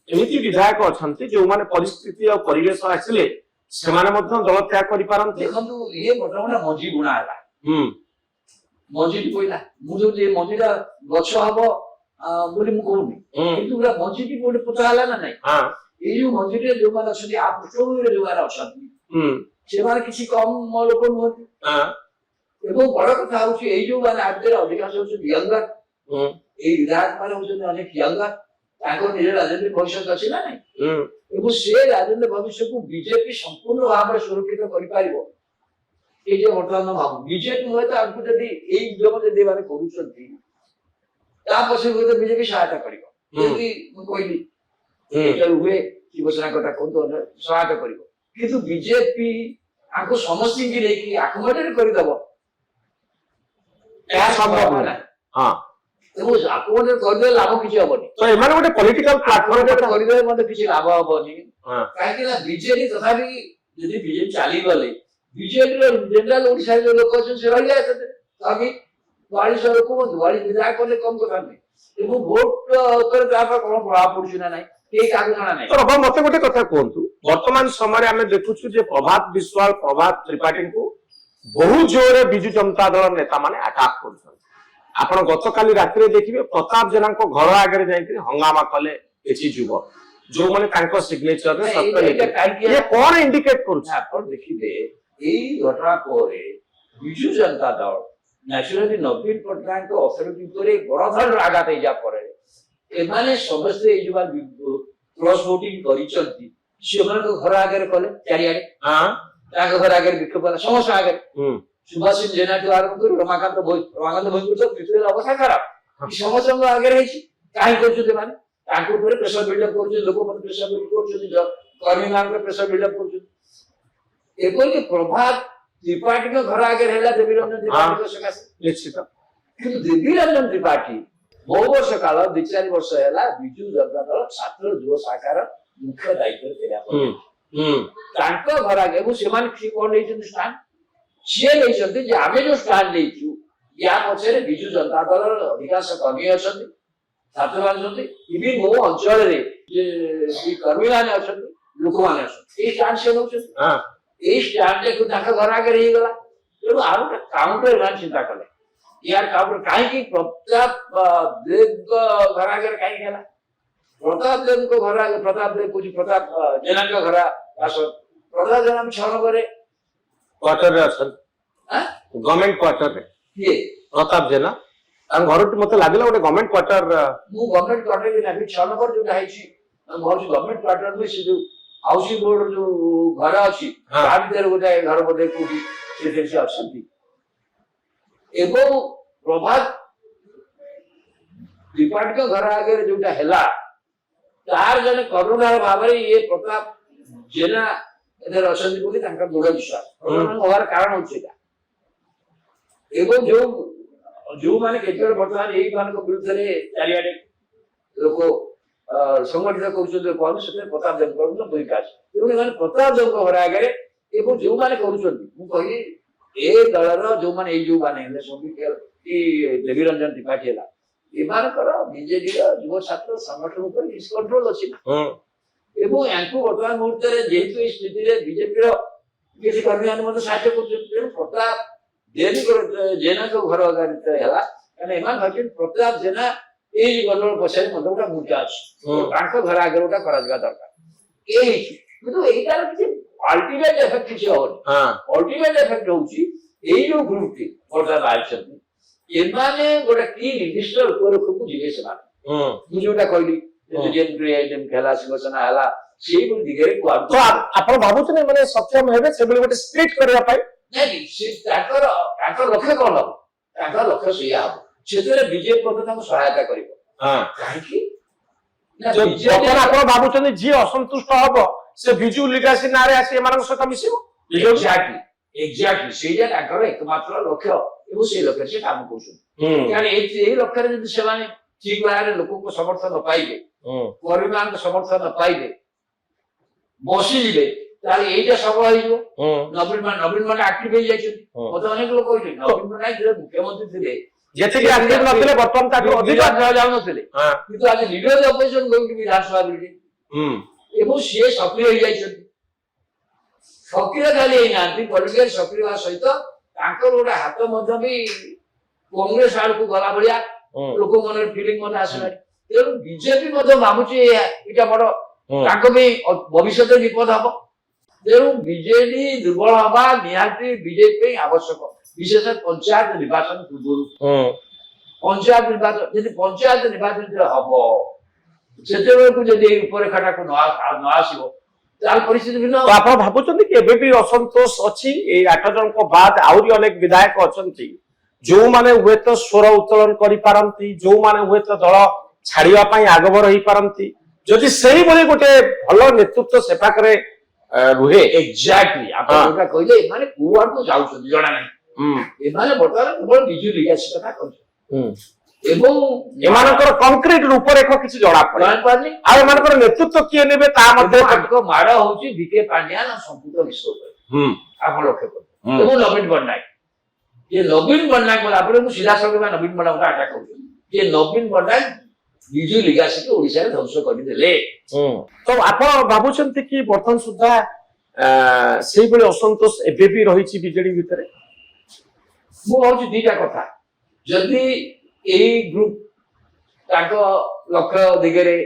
ଏମିତି ବିଧାୟକ ଅଛନ୍ତି ଯୋଉମାନେ ପରିସ୍ଥିତି ଆଉ ପରିବେଶ ଆସିଲେ ସେମାନେ ମଧ୍ୟ ଦଳ ତ୍ୟାଗ କରିପାରନ୍ତି ଦେଖନ୍ତୁ ଇଏ ମୋଟାମୋଟା ମଞ୍ଜି ବୁଣା ହେଲା ମଞ୍ଜିଟି ପଇଲା ମୁଁ ଯୋଉ ମଞ୍ଜିଟା ଗଛ ହବ ବୋଲି ମୁଁ କହୁନି କିନ୍ତୁ ପୁରା ମଞ୍ଜିଟି ଗୋଟେ ପୋତା ହେଲା ନା ନାଇଁ ଏଇ ଯୋଉ ମଞ୍ଜିରେ ଯୋଉମାନେ ଅଛନ୍ତି ଆ ପୃଷ୍ଠଭୂମିରେ ଯୋଉମାନେ ଅଛନ୍ତି ସେମାନେ କିଛି କମ ଲୋକ ନୁହନ୍ତି ଏବଂ ବଡ କଥା ହଉଛି ଏଇ ଯୋଉମାନେ ଆ ଭିତରେ ଅଧିକାଂଶ ହଉଛନ୍ତି ୟଙ୍ଗର ଏଇ ବିଧାୟକ ମାନେ ହଉଛନ୍ତି ଅନେକ ୟଙ୍ଗର ତାଙ୍କ ନିଜ ରାଜନୈତିକ ଭବିଷ୍ୟତ ଅଛି ନା ନାଇଁ ଏବଂ ସେ ରାଜନୈତିକ ଭବିଷ୍ୟତକୁ ବିଜେପି ସମ୍ପୂର୍ଣ୍ଣ ଭାବରେ ସୁରକ୍ଷିତ କରିପାରିବ ଏଇ ଯୋଉ ବର୍ତ୍ତମାନ ଭାବୁ ବିଜେପି ହୁଏତ ଆମକୁ ଯଦି ଏଇ ଉଦ୍ୟମ ଯଦି ମାନେ କରୁଛନ୍ତି ତା ପଛରେ ହୁଏତ ବିଜେପି ସହାୟତା କରିବ ଯେମିତି ମୁଁ କହିଲି ହୁଏ ଶିବସେନା କଥା କୁହନ୍ତୁ ସହାୟତା କରିବ କିନ୍ତୁ ବିଜେପି ଆଙ୍କୁ ସମସ୍ତଙ୍କୁ ନେଇକି ଆକୋମୋଡେଟ କରିଦବ ଏହା ସମ୍ଭବ ନାହିଁ ଏବଂ ଆକୋମୋଡେଟ କରିଦେଲେ ଲାଭ କିଛି ହବନି ତ ଏମାନେ ଗୋଟେ ପଲିଟିକାଲ ପ୍ଲାଟଫର୍ମ କରିଦେଲେ ମଧ୍ୟ କିଛି ଲାଭ ହବନି କାହିଁକି ନା ବିଜେପି ତଥାପି ଯଦି ବିଜେପି ଚାଲିଗଲେ ବିଜେପିର ଜେନେରାଲ ଓଡିଶାରେ ଯୋଉ ଲୋକ ଅଛନ୍ତି ସେ ରହିଯାଏ ବାକି 42 ଲୋକ ହୁଅନ୍ତୁ 42 ବିଧାୟକ କଲେ କମ କଥା ନାହିଁ ଏବଂ ଭୋଟ ଉପରେ ତାପରେ କଣ ପ୍ରଭାବ ପଡୁଛି ନା ନାହିଁ କେହି କାହାକୁ ଜଣା ନାହିଁ ମତେ ଗୋଟେ କଥା କୁହନ୍ତୁ ବର୍ତ୍ତମାନ ସମୟରେ ଆମେ ଦେଖୁଛୁ ଯେ ପ୍ରଭାତ ବିଶ୍ୱାଳ ପ୍ରଭାତ ତ୍ରିପାଠୀଙ୍କୁ ବହୁ ଜୋରରେ ବିଜୁ ଜନତା ଦଳ ନେତା ମାନେ ଆଟାକ କରୁଛନ୍ତି ଆପଣ ଗତକାଲି ରାତିରେ ଦେଖିବେ ପ୍ରତାପ ଜେନାଙ୍କ ଘର ଆଗରେ ଯାଇକି ହଙ୍ଗାମା କଲେ କିଛି ଯୁବ ଯୋଉମାନେ ତାଙ୍କ ସିଗ୍ନେଚରରେ କଣ ଇଣ୍ଡିକେଟ କରୁଛି ଆପଣ ଦେଖିବେ ଏଇ ଘଟଣା ପରେ ବିଜୁ ଜନତା ଦଳ ନ୍ୟାଚୁରାଲି ନବୀନ ପଟ୍ଟନାୟକଙ୍କ ଅଥରିଟି ଉପରେ ବଡ ଧରଣର ଆଘାତ ହେଇଯିବା ପରେ ଏମାନେ ସମସ୍ତେ ଏଇ ଯୋଉ କ୍ରସ୍ ଭୋଟିଂ କରିଛନ୍ତି ସେମାନଙ୍କ ଘର ଆଗରେ କଲେ ଚାରିଆଡେ ତାଙ୍କ ଘର ଆଗରେ ବିକ୍ଷୋଭ କଲା ସମସ୍ତ ଆଗରେ ସୁଭାଷିନୀ ଜେନାଠୁ ଆରମ୍ଭ କରି ରମାକାନ୍ତ ଭୋଇପୁର ପୃଥିବୀର ଅବସ୍ଥା ଖରାପ ସମସ୍ତଙ୍କ ଆଗରେ ହେଇଛି କାହିଁକି କରୁଛନ୍ତି ମାନେ ତାଙ୍କ ଉପରେ ପ୍ରେସର ବିଲ୍ଡଅପ୍ କରୁଛନ୍ତି ଲୋକମାନେ ପ୍ରେସର ବିଲ୍ଡ କରୁଛନ୍ତି କର୍ମୀ ମାନଙ୍କ ପ୍ରେସର ବିଲ୍ଡଅପ୍ କରୁଛନ୍ତି ଏପରିକି ପ୍ରଭାତ ତ୍ରିପାଠୀଙ୍କ ଘର ଆଗରେ ହେଲା ଦେବୀ ରଞ୍ଜନ ତ୍ରିପାଠୀଙ୍କ ସକାଶେ ନିଶ୍ଚିତ କିନ୍ତୁ ଦେବୀ ରଞ୍ଜନ ତ୍ରିପାଠୀ ବହୁ ବର୍ଷ କାଳ 2-4 ବର୍ଷ ହେଲା ବିଜୁ ଜନତା ଦଳ ଛାତ୍ର ଯୁବ ଶାଖାର ମୁଖ୍ୟ ଦାୟିତ୍ୱରେ ଥିଲା ତାଙ୍କ ଘର ଆଗେ ଏବଂ ସେମାନେ କିଏ କଣ ନେଇଛନ୍ତି ଷ୍ଟାଣ୍ଡ ସିଏ ନେଇଛନ୍ତି ଯେ ଆମେ ଯୋଉ ଷ୍ଟାଣ୍ଡ ନେଇଛୁ ୟା ପଛରେ ବିଜୁ ଜନତା ଦଳର ଅଧିକାଂଶ କର୍ମୀ ଅଛନ୍ତି ଛାତ୍ରମାନେ ଅଛନ୍ତି ଇଭି ମୋ ଅଞ୍ଚଳରେ ଯେ କର୍ମୀମାନେ ଅଛନ୍ତି ଲୋକମାନେ ଅଛନ୍ତି ଏଇ ଷ୍ଟାଣ୍ଡ ସେ ନେଉଛନ୍ତି ଏଇ ଷ୍ଟାଣ୍ଡ ତାଙ୍କ ଘର ଆଗରେ ହେଇଗଲା ତେଣୁ ଆଉ ଗୋଟେ କାଉଣ୍ଟର ଏମାନେ ଚିନ୍ତା କଲେ यार काउंटर काहे प्रताप देव घर आगे काहे गेला प्रताप देव को घर आगे प्रताप देव कुछ प्रताप जेना का घर आस प्रताप जेना हम 6 नंबर क्वार्टर रे अछन हां गवर्नमेंट क्वार्टर रे ये प्रताप जेना हम घर मते लागला ओटे गवर्नमेंट क्वार्टर मु गवर्नमेंट क्वार्टर रे लागी 6 नंबर जो हाइची हम घर गवर्नमेंट क्वार्टर में से जो हाउसिंग बोर्ड जो घर अछि ता भीतर गोटे घर बोले कोठी से से अछंती एवं प्रभात त्रिपाठी घर आगे जोटा है तार जने करुणार भाव ये प्रताप जेना एधर अछंती बोली तांका दृढ़ विश्वास होवार कारण होछि एवं जो माने केतेर वर्तमान एई मानक विरुद्ध रे चारियाडे लोक संगठित करूछन कोन सेते प्रताप देव करूछन भूमिका एवं माने प्रताप देव घर आगे एवं जो माने करूछन मु कहि ए दलर जो माने ए जो माने सब देवी रंजन त्रिपाठी है एमानकर बीजेडी युव छात्र संगठन पर कंट्रोल अच्छी एवं यांकु वर्तमान मुहूर्त जेहेतु स्थिति बीजेपी किसी कर्मी मैंने साहाଯ୍य कर प्रताप जेना को घर है प्रताप जेना ये गंडगोल पछाड़ी गोटे मुद्दा अच्छी घर आगे गोटा कर दरकार यार अल्टीमेट इफेक्ट किसी होनी अल्टीमेट इफेक्ट होची एई जो ग्रुप टी वर्तमान आइछथि एमाने गोटे की निर्दिष्ट रूपरेखा को जिवे से माने मु जोटा कहली जेन क्रिएटिव खेला शिवसेना हला सेई को दिगरे को तो आपण भाबुछने माने सक्षम हेबे से बोले गोटे स्प्लिट करबा पाई नहीं से ताकर लक्ष्य कोन हो ताकर लक्ष्य सेया हो सेतरे बीजेपी पद ताको सहायता करिवो हां काहे की ना बीजेपी आपण भाबुछने जी असंतुष्ट हबो से बिजू लिगासी नारे आसी एमानक सहित मिसिबो एग्जैक्टली सेया ताकर एकमात्र लक्ष्य एवं से लक्ष्य से काम करछन यानी ए लक्ष्य रे जदि सेवाने ठीक बारे लोक को समर्थन न पाइबे परिमाण समर्थन न पाइबे बसी जिवे ताले एटा सफल होइबो नवीन मान एक्टिव हो जाइछ मते अनेक लोक कहिले नवीन मान जे मुख्यमंत्री थिले जेते कि एक्टिव नथिले वर्तमान ताको अधिक जाउ नथिले किंतु आज लीडर ऑपोजिशन गोइंग विधानसभा बिल्डिंग एवं सी सक्रिय हो जाइछ सक्रिय खाली नांती पॉलिटिकल सक्रिय सहित तांकर गोटे हाथ मध्य भी कांग्रेस आड़ को गला भलिया लोक मन फीलिंग मन आसला तेणु बीजेपी मध्य भाबुची एटा बड़ तांको भी भविष्य विपद हबो तेणु बीजेडी दुर्बल हवा निहाती बीजेपी आवश्यक विशेष पंचायत निर्वाचन पूर्व पंचायत निर्वाचन यदि पंचायत निर्वाचन हबो सेतेबेले को जदि रूपरेखाटा को न आसीबो ताल परिस्थिति भिन्न तो आप भाबुचंदी कि एबे भी असंतोष अछि ए 8 जन को बाद आउरी अनेक विधायक अछंती जो माने हुए तो स्वर उत्तोलन करि पारंती जो माने हुए तो दल छाड़िया पई आगबर होई पारंती जदि सही बोली गोटे भलो नेतृत्व से पाकरे रुहे एग्जैक्टली आप जोटा कहले माने कुआर को जाउछन जणा नै ए माने बर्तमान केवल बिजु लिगासी कथा कहछ एवं एमानकर कंक्रीट रूपरेखा किछि जणा पड़े आ एमानकर नेतृत्व किए नेबे ता मध्ये को माड़ होउची बीके पांड्या ना संपूर्ण विश्व आप लक्ष्य कर एवं नवीन पटनायक ये नवीन पटनायक बोला आपरे मु सीधा सके नवीन पटनायक का अटैक करू ये नवीन पटनायक बिजु लिगासी को ओडिसा रे ध्वंस कर देले तो आप भाबुछंती कि वर्तमान सुधा सेही बळे असंतोष एबे भी रहिछि बीजेडी भितरे मु होउची दीटा कथा जदी एई ग्रुप ताको लक्ष्य दिगरे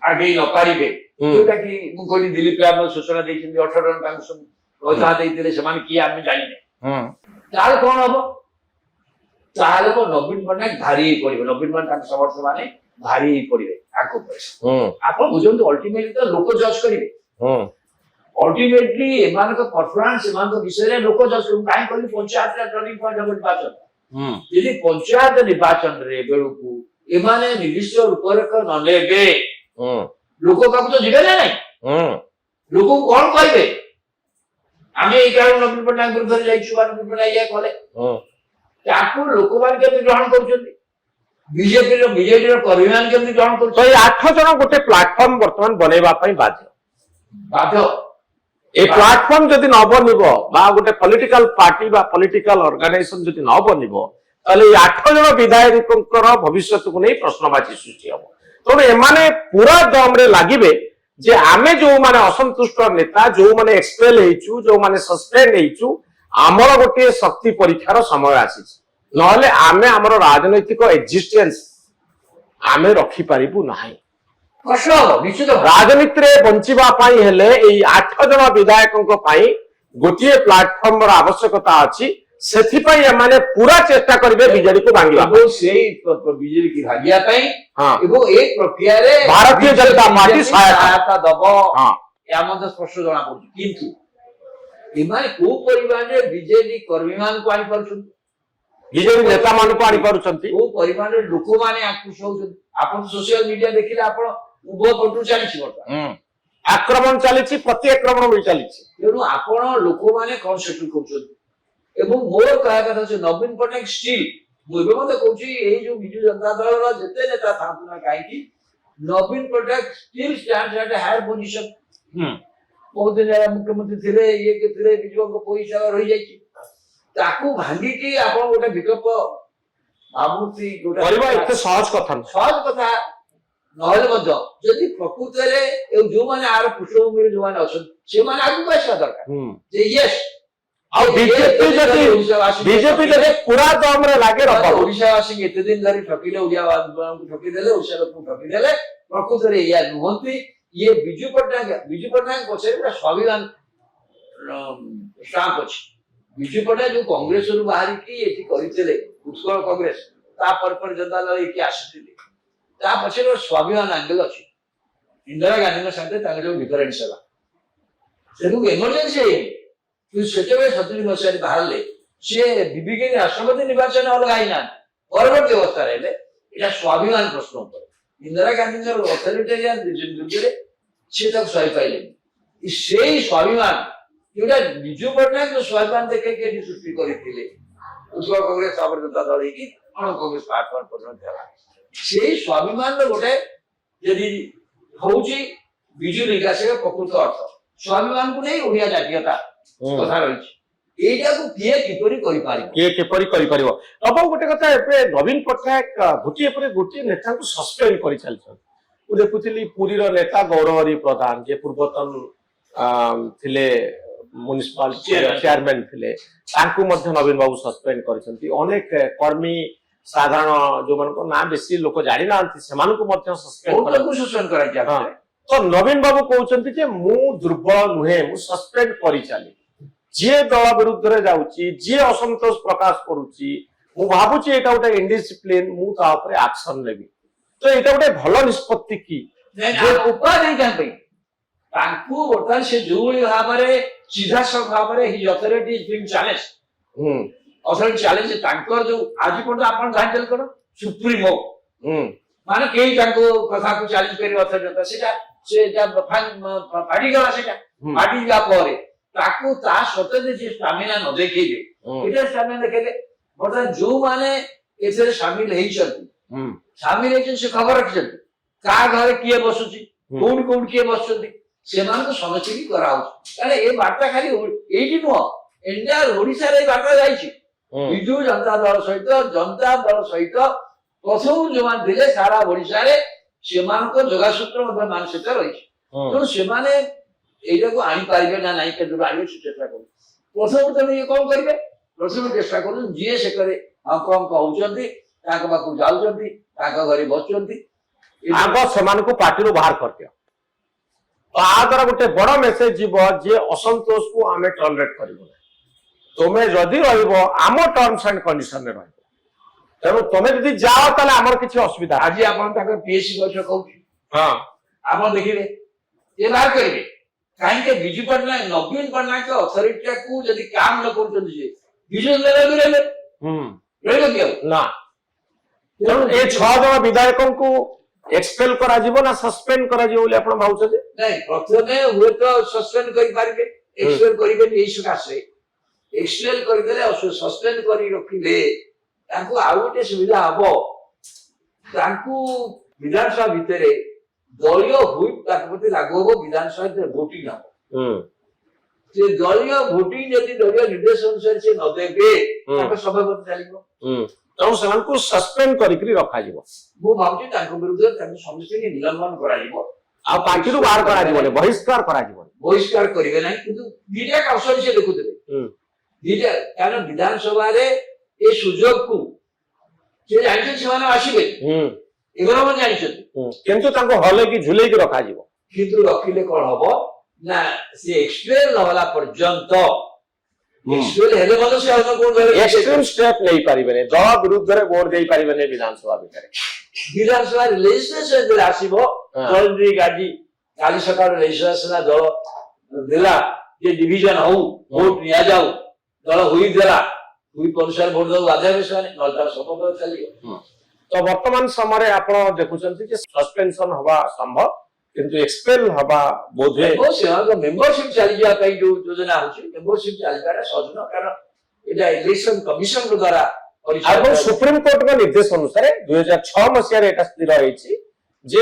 आगे न पारिबे जोटा कि मु कहली दिलीप राम सूचना दैछिन 18 जन ताको सब पैसा दैतिले समान की आमे जानिने ताल कोन हबो ताल को नवीन पटनायक भारी पड़िबो नवीन पटनायक समर्थक माने भारी पड़िबे आको पैसा आप बुझंतु अल्टीमेटली तो लोक जज करिवे ଅଲ୍ଟିମେଟଲି ଏମାନଙ୍କ ପରଫରମାନ୍ସ ଏମାନଙ୍କ ବିଷୟରେ ଲୋକ କାହିଁ କହିଲି ପଞ୍ଚାୟତ ଟର୍ଣ୍ଣିଂ ପଏଣ୍ଟ ହବ ନିର୍ବାଚନ। ଯଦି ପଞ୍ଚାୟତ ନିର୍ବାଚନରେ ବେଳକୁ ଏମାନେ ନିର୍ଦ୍ଦିଷ୍ଟ ରୂପରେଖ ନ ନେବେ ଲୋକ ପାଖକୁ ତ ଯିବେ ନା ନାଇଁ। ଲୋକଙ୍କୁ କଣ କହିବେ ଆମେ ଏଇ କାରଣ ନବୀନ ପଟ୍ଟନାୟକ ବିରୁଦ୍ଧରେ ଯାଇଛୁ ବା ନବୀନ ପଟ୍ଟନାୟକ ଏଇଆ କଲେ ତାକୁ ଲୋକମାନେ କେମିତି ଗ୍ରହଣ କରୁଛନ୍ତି ବିଜେପିର କର୍ମୀମାନେ କେମିତି ଗ୍ରହଣ କରୁଛନ୍ତି। ତ ଏଇ 8 ଜଣ ଗୋଟେ ପ୍ଲାଟଫର୍ମ ବର୍ତ୍ତମାନ ବନେଇବା ପାଇଁ ବାଧ୍ୟ। এই প্লাটফর্ম যদি ন বনিব বা গোটে পলিটিকাল পার্টি বা পলিটিকাল অর্গানাইজেশন যদি ন বনিব তাহলে এই 8 জন বিধায়কଙ୍କର ভবিষ্যতକୁ ନେଇ ପ୍ରଶ୍ନବାଚୀ ସୃଷ୍ଟି ହେବ। ତେଣୁ ଏମାନେ ପୁରା ଦମରେ ଲାଗିବେ ଯେ ଆମେ ଯୋଉମାନେ ଅସନ୍ତୁଷ୍ଟ ନେତା ଯୋଉମାନେ ଏକ୍ସପେଲ ହେଇଛୁ ଯୋଉମାନେ ସସ୍ପେଣ୍ଡ ହେଇଛୁ ଆମର ଗୋଟିଏ ଶକ୍ତି ପରୀକ୍ଷାର ସମୟ ଆସିଛି ନହେଲେ ଆମେ ଆମର ରାଜନୈତିକ ଏକ୍ଜିଷ୍ଟେନ୍ସ ଆମେ ରଖିପାରିବୁ ନାହିଁ। ରାଜନୀତିରେ ବଞ୍ଚିବା ପାଇଁ ହେଲେ ଏଇ 8 ଜଣ ବିଧାୟକଙ୍କ ପାଇଁ ଗୋଟିଏ ପ୍ଲାଟଫର୍ମର ଆବଶ୍ୟକତା ଅଛି। ସେଥିପାଇଁ ଏମାନେ ପୁରା ଚେଷ୍ଟା କରିବେ ବିଜେଡିକୁ ଭାଙ୍ଗିବା ଏବଂ ସେଇ ବିଜେଡିକୁ ଭାଙ୍ଗିବା ପାଇଁ ଏବଂ ଏ ପ୍ରକ୍ରିୟାରେ ଭାରତୀୟ ଜନତା ପାର୍ଟି ସହାୟତା ଦବ ଏହା ମଧ୍ୟ ସ୍ପଷ୍ଟ ଜଣା ପଡୁଛି। କିନ୍ତୁ ଏମାନେ କୋଉ ପରିମାଣରେ ବିଜେଡି କର୍ମୀମାନଙ୍କୁ ଆଣିପାରୁଛନ୍ତି ବିଜେଡି ନେତା ମାନଙ୍କୁ ଆଣିପାରୁଛନ୍ତି କୋଉ ପରିମାଣରେ ଲୋକମାନେ ଆକୃଷ୍ଟ ହଉଛନ୍ତି। ଆପଣ ସୋସିଆଲ ମିଡିଆ ଦେଖିଲେ ଆପଣ ଉଭୟ ପଟରୁ ଚାଲିଛି ବର୍ତ୍ତମାନ ଆକ୍ରମଣ ଚାଲିଛି ପ୍ରତି ଆକ୍ରମଣ ବି ଚାଲିଛି। ତେଣୁ ଆପଣ ଲୋକମାନେ କଣ ସେଟଲ୍ କରୁଛନ୍ତି ଏବଂ ମୋର କହିବା କଥା ହଉଛି ନବୀନ ପଟ୍ଟନାୟକ ଷ୍ଟିଲ୍ ମୁଁ ଏବେ ମଧ୍ୟ କହୁଛି ଏଇ ଯୋଉ ବିଜୁ ଜନତା ଦଳର ଯେତେ ନେତା ଥାଆନ୍ତୁ ନା କାହିଁକି ନବୀନ Patnaik still stands at higher position. ବହୁତ ଦିନ ହେଲା ମୁଖ୍ୟମନ୍ତ୍ରୀ ଥିଲେ ଇଏ ଥିଲେ ବିଜୁଙ୍କ ପଇସା ରହିଯାଇଛି ତାକୁ ଭାଙ୍ଗିକି ଆପଣ ଗୋଟେ ବିକଳ୍ପ ଭାବୁଛି କରିବା ଏତେ ସହଜ କଥା ନହେଲେ ମଧ୍ୟ ଯଦି ପ୍ରକୃତରେ ଯୋଉମାନେ ଆର ପୃଷ୍ଠଭୂମିରେ ଯୋଉମାନେ ଅଛନ୍ତି ସେମାନେ ଆଗକୁ ଆସିବା ଦରକାର ଯେ ୟେସ୍ ଆଉ ବିଜେପି ଯଦି ପୁରା ଦମରେ ଲାଗେ ଓଡିଶାବାସୀଙ୍କୁ ଏତେ ଦିନ ଧରି ଠକିଲେ ଓଡିଆମାନଙ୍କୁ ଠକିଦେଲେ ଓଡିଶା ଲୋକଙ୍କୁ ଠକିଦେଲେ ପ୍ରକୃତରେ ଏଇଆ ନୁହନ୍ତି। ଇଏ ବିଜୁ ପଟ୍ଟନାୟକ ପଛରେ ଗୋଟେ ସ୍ୱାଭିମାନ ଷ୍ଟାମ୍ପ ଅଛି। ବିଜୁ ପଟ୍ଟନାୟକ ଯୋଉ କଂଗ୍ରେସରୁ ବାହାରିକି ଏଠି କରିଥିଲେ ଉତ୍କଳ କଂଗ୍ରେସ ତାପରେ ଜନତା ଦଳ ଏଠି ଆସିଥିଲେ ତା ପଛରେ ଗୋଟେ ସ୍ୱାଭିମାନ ଆଙ୍ଗେଲ ଅଛି। ଇନ୍ଦିରା ଗାନ୍ଧୀଙ୍କ ସାଙ୍ଗରେ ତାଙ୍କର ଯୋଉ ଡିଫରେନ୍ସ ହେଲା ସେଠୁ ଏମର୍ଜେନ୍ସି ହେଇନି କିନ୍ତୁ ସେତେବେଳେ 77 ମସିହାରେ ବାହାରିଲେ ସିଏ ବିବିଗିରି ରାଷ୍ଟ୍ରପତି ନିର୍ବାଚନ ଅଲଗା ହେଇନାହାନ୍ତି ପରବର୍ତ୍ତୀ ଅବସ୍ଥାରେ ହେଲେ ଏଇଟା ସ୍ୱାଭିମାନ ପ୍ରଶ୍ନ ଉପରେ ଇନ୍ଦିରା ଗାନ୍ଧୀଙ୍କର ଅଥରିଟେରିଆନ ଯୁଗରେ ସିଏ ତାକୁ ସହିପାରିଲେନି। ସେଇ ସ୍ୱାଭିମାନ ଯୋଉଟା ବିଜୁ ପଟ୍ଟନାୟକ ଯୋଉ ସ୍ୱାଭିମାନ ଦେଖେଇକି ଏଠି ସୃଷ୍ଟି କରିଥିଲେ ଉତ୍କଳ କଂଗ୍ରେସ ତାପରେ ଜନତା ଦଳ ହେଇକି ଅଣ କଂଗ୍ରେସ ପ୍ଲାଟଫର୍ମ ପର୍ଯ୍ୟନ୍ତ ହେଲା ସେଇ ସ୍ୱାଭିମାନର ଗୋଟେ ଯଦି ହଉଛି ବିଜୁ ନିକାଶିର ପ୍ରକୃତ ଅର୍ଥ ସ୍ୱାଭିମାନକୁ ନେଇ ଓଡିଆ ଜାତୀୟତା କଥା ରହିଛି ଏଇଟାକୁ କିଏ କିପରି କରିପାରିବ। ଏବଂ ଗୋଟେ କଥା ଏବେ ନବୀନ ପଟ୍ଟନାୟକ ଗୋଟିଏ ପରେ ଗୋଟିଏ ନେତାଙ୍କୁ ସସ୍ପେଣ୍ଡ କରିଚାଲିଛନ୍ତି। ମୁଁ ଦେଖୁଥିଲି ପୁରୀର ନେତା ଗୌରହରି ପ୍ରଧାନ ଯିଏ ପୂର୍ବତନ ଥିଲେ म्युनिसिपल चेयरमैन थे ମଧ୍ୟ ନବୀନ ବାବୁ ସସ୍ପେଣ୍ଡ କରିଛନ୍ତି। ଅନେକ କର୍ମୀ ସାଧାରଣ ଯୋଉମାନଙ୍କ ନାଁ ବେଶୀ ଲୋକ ଜାଣି ନାହାନ୍ତି ସେମାନଙ୍କୁ ମଧ୍ୟ ସସ୍ପେଣ୍ଡ କରାଯାଇଛି। ତ ନବୀନ ବାବୁ କହୁଛନ୍ତି ଯେ ମୁଁ ଦୁର୍ବଳ ନୁହେଁ ମୁଁ ସସ୍ପେଣ୍ଡ କରିଚାଲି ଯିଏ ଦଳ ବିରୁଦ୍ଧରେ ଯାଉଛି ଯିଏ ଅସନ୍ତୋଷ ପ୍ରକାଶ କରୁଛି ମୁଁ ଭାବୁଛି ଏଇଟା ଗୋଟେ ଇନଡିସିପ୍ଲିନ ମୁଁ ତା ଉପରେ ଆକ୍ସନ ନେବି। ତ ଏଇଟା ଗୋଟେ ଭଲ ନିଷ୍ପତ୍ତି କି ଉପାୟ ନାହିଁ ତାଙ୍କୁ ବର୍ତ୍ତମାନ ସେ ଯୋଉଭଳି ଭାବରେ ସିଧାସଳଖ ଭାବରେ his authority is being challenge authority challenge ତାଙ୍କର ଯୋଉ ଆଜି ପର୍ଯ୍ୟନ୍ତ ଆପଣ ଜାଣିଥିଲେ କଣ ସୁପ୍ରିମୋ ମାନେ କେହି ତାଙ୍କ କଥାକୁ ଚ୍ୟାଲେଞ୍ଜ କରି ଅଥରିଟି ସେଟା ଫାଟିଗଲା ସେଟା ଫାଟିଯିବା ପରେ ତାକୁ ତା ସତ୍ତ୍ୱେ ଯେ ଷ୍ଟାମିନା ନ ଦେଖେଇବେ ଏଇଟା ଷ୍ଟାମିନା ଦେଖେଇଲେ ବର୍ତ୍ତମାନ ଯୋଉମାନେ ଏଥିରେ ସାମିଲ ହେଇଛନ୍ତି ସେ ଖବର ରଖିଛନ୍ତି କାହା ଘରେ କିଏ ବସୁଛି କୋଉଠି କୋଉଠି କିଏ ବସୁଛନ୍ତି ସେମାନଙ୍କୁ ସମସ୍ତଙ୍କୁ କରାହଉଛି। କାରଣ ଏ ବାର୍ତ୍ତା ଖାଲି ଏଇଠି ନୁହଁ ଏଣ୍ଟାୟାର ଓଡିଶାରେ ଏଇ ବାର୍ତ୍ତା ଯାଇଛି ବିଜୁ ଜନତା ଦଳ ସହିତ ପ୍ରଥମ ଯୋଉମାନେ ଥିଲେ ସାରା ଓଡିଶାରେ ସେମାନଙ୍କ ଯୋଗାସୂତ୍ର ମଧ୍ୟ ମାନ ସହିତ ରହିଛି। ତେଣୁ ସେମାନେ এইটাকে আনিপারিবে না নাই কেন আনিবে সে চেষ্টা করবে। প্রথমত ইয়ে কম করিবে প্রথমে চেষ্টা করুন ଯିଏ ସେ করে କଣ କହୁଛନ୍ତି ତାଙ୍କ ପାଖକୁ ଯାଉଛନ୍ତି ତାଙ୍କ ଘରେ ବସୁଛନ୍ତି ଆଗ ସେମାନଙ୍କୁ ପାର୍ଟିରୁ ବାହାର କରିଦିଅ। ତା ଦ୍ୱାରା ଗୋଟେ ବଡ ମେସେଜ ଯିବ ଯେ ଅସନ୍ତୋଷକୁ ଆମେ ଟଲରେଟ୍ କରିବୁ ନାହିଁ। ତୁମେ ଯଦି ରହିବ ଆମ ଟର୍ମସ ଆଣ୍ଡ କଣ୍ଡିସନରେ ରହିବ ତେଣୁ ତମେ ଯଦି ଯାଅ ତାହେଲେ ଆମର କିଛି ଅସୁବିଧା। ଆଜି ଆପଣ ତାଙ୍କର ପିଏସସି ବୈଠକ ହଉଛି ଆପଣ ଦେଖିବେ ଏ ବାହାର କରିବେ କାହିଁକି ବିଜୁ ପଟ୍ଟନାୟକ ନବୀନ ପଟ୍ଟନାୟକ ଅଥରିଟିକୁ ଯଦି କାମ ନ କରୁଛନ୍ତି ଯେ ବିଜୁ ରହିବ କି ଆଉ ନା ତେଣୁ ଏ 6 ଜଣ ବିଧାୟକଙ୍କୁ ଏକ୍ସପେଲ କରାଯିବ ନା ସସ୍ପେଣ୍ଡ କରାଯିବ ବୋଲି ଆପଣ ଭାବୁଛନ୍ତି? ନାଇଁ ପ୍ରଥମେ ହୁଏତ ସସ୍ପେଣ୍ଡ କରିପାରିବେ, ଏକ୍ସପେଲ କରିବେନି। ଏଇ ସକାଶେ ଏକ୍ସପେଲ କରିଦେଲେ ସସ୍ପେଣ୍ଡ କରି ରଖିଲେ ତାଙ୍କୁ ଆଉ ଗୋଟେ ସୁବିଧା ହବ, ତାଙ୍କୁ ବିଧାନସଭା ଭିତରେ ଦଳୀୟ ହୁଇପ୍ ତାଙ୍କ ପ୍ରତି ଲାଗୁ ହବ, ବିଧାନସଭା ଭିତରେ ଭୋଟିଂ ହବ। ସେ ଦଳୀୟ ଭୋଟିଂ ଯଦି ଦଳୀୟ ନିର୍ଦ୍ଦେଶ ଅନୁସାରେ ସେ ନଦେବେ ତାଙ୍କ ସଭାପତି ଚାଲିବ। ତେଣୁ ସେମାନଙ୍କୁ ସସ୍ପେଣ୍ଡ କରିକି ରଖାଯିବ। ମୁଁ ଭାବୁଛି ତାଙ୍କ ବିରୁଦ୍ଧରେ ତାଙ୍କୁ ସମସ୍ତଙ୍କୁ ନିଲମ୍ବନ କରାଯିବ, ଆଉ ପାର୍ଟିରୁ ବାହାର କରାଯିବନି, ବହିଷ୍କାର କରାଯିବନି। ବହିଷ୍କାର କରିବେ ନାହିଁ, କିନ୍ତୁ ଦିଟା ଅପସନ ସେ ଦେଖୁଥିବେ। ଦିଟା, କାରଣ ବିଧାନସଭାରେ ଏ ସୁଯୋଗକୁ ସେ ଜାଣିଛନ୍ତି ସେମାନେ ଆସିବେ, ଏଗୁରା ମଧ୍ୟ ଜାଣିଛନ୍ତି, କିନ୍ତୁ ତାଙ୍କୁ ହଲେଇକି ଝୁଲେଇକି ରଖାଯିବ। କିନ୍ତୁ ରଖିଲେ କଣ ହବ ନା ସେ ଏକ୍ସପେଲ ନହେଲା ପର୍ଯ୍ୟନ୍ତ ଏକ୍ସପେଲ ହେଲେ ମଧ୍ୟ ସେ ଅନ୍ୟ କୋଉ ଏକ୍ସଟ୍ରିମ ସ୍ଟେପ ନେଇ ପାରିବେନି, ଦଳ ବିରୁଦ୍ଧରେ ଭୋଟ ଦେଇ ପାରିବେନି ବିଧାନସଭା ଭିତରେ। ବିଧାନସଭା ଲେଜିସ୍ଲେସନ ଯେତେବେଳେ ଆସିବ, କାଲି ସକାଳ ଲେଜିସ୍ଲେସନ ଦଳ ଦେଲା ଯେ ଡିଭିଜନ ହଉ, ଭୋଟ ନିଆଯାଉ, ଦଳ ହୁଇ ଦେଲା, ହୁଇପ୍ ଅନୁସାରେ ଭୋଟ ଦେବାକୁ ବାଧ୍ୟ ହେବେ ସେମାନେ, ନହେଲେ ତାର ଶପଥ ଚାଲିବ। ତ ବର୍ତ୍ତମାନ ସମୟରେ ଆପଣ ଦେଖୁଛନ୍ତି ଯେ ସସ୍ପେନସନ ହବା ସମ୍ଭବ, କିନ୍ତୁ ଏକ୍ସପେଲ ହବା ବୋଧେ ସେମାନଙ୍କ ମେମ୍ବରସିପ ଚାଲିଯିବା ପାଇଁ ଯୋଉ ଯୋଜନା ହଉଛି, ମେମ୍ବରସିପ ଚାଲିବାଟା ସହଜ ନୁହଁ, କାରଣ ଏଇଟା ଇଲେକ୍ସନ କମିଶନଙ୍କ ଦ୍ୱାରା ଏବଂ ସୁପ୍ରିମକୋର୍ଟଙ୍କ ନିର୍ଦ୍ଦେଶ ଅନୁସାରେ 2006 ମସିହାରେ ଏଟା ସ୍ଥିର ହେଇଛି ଯେ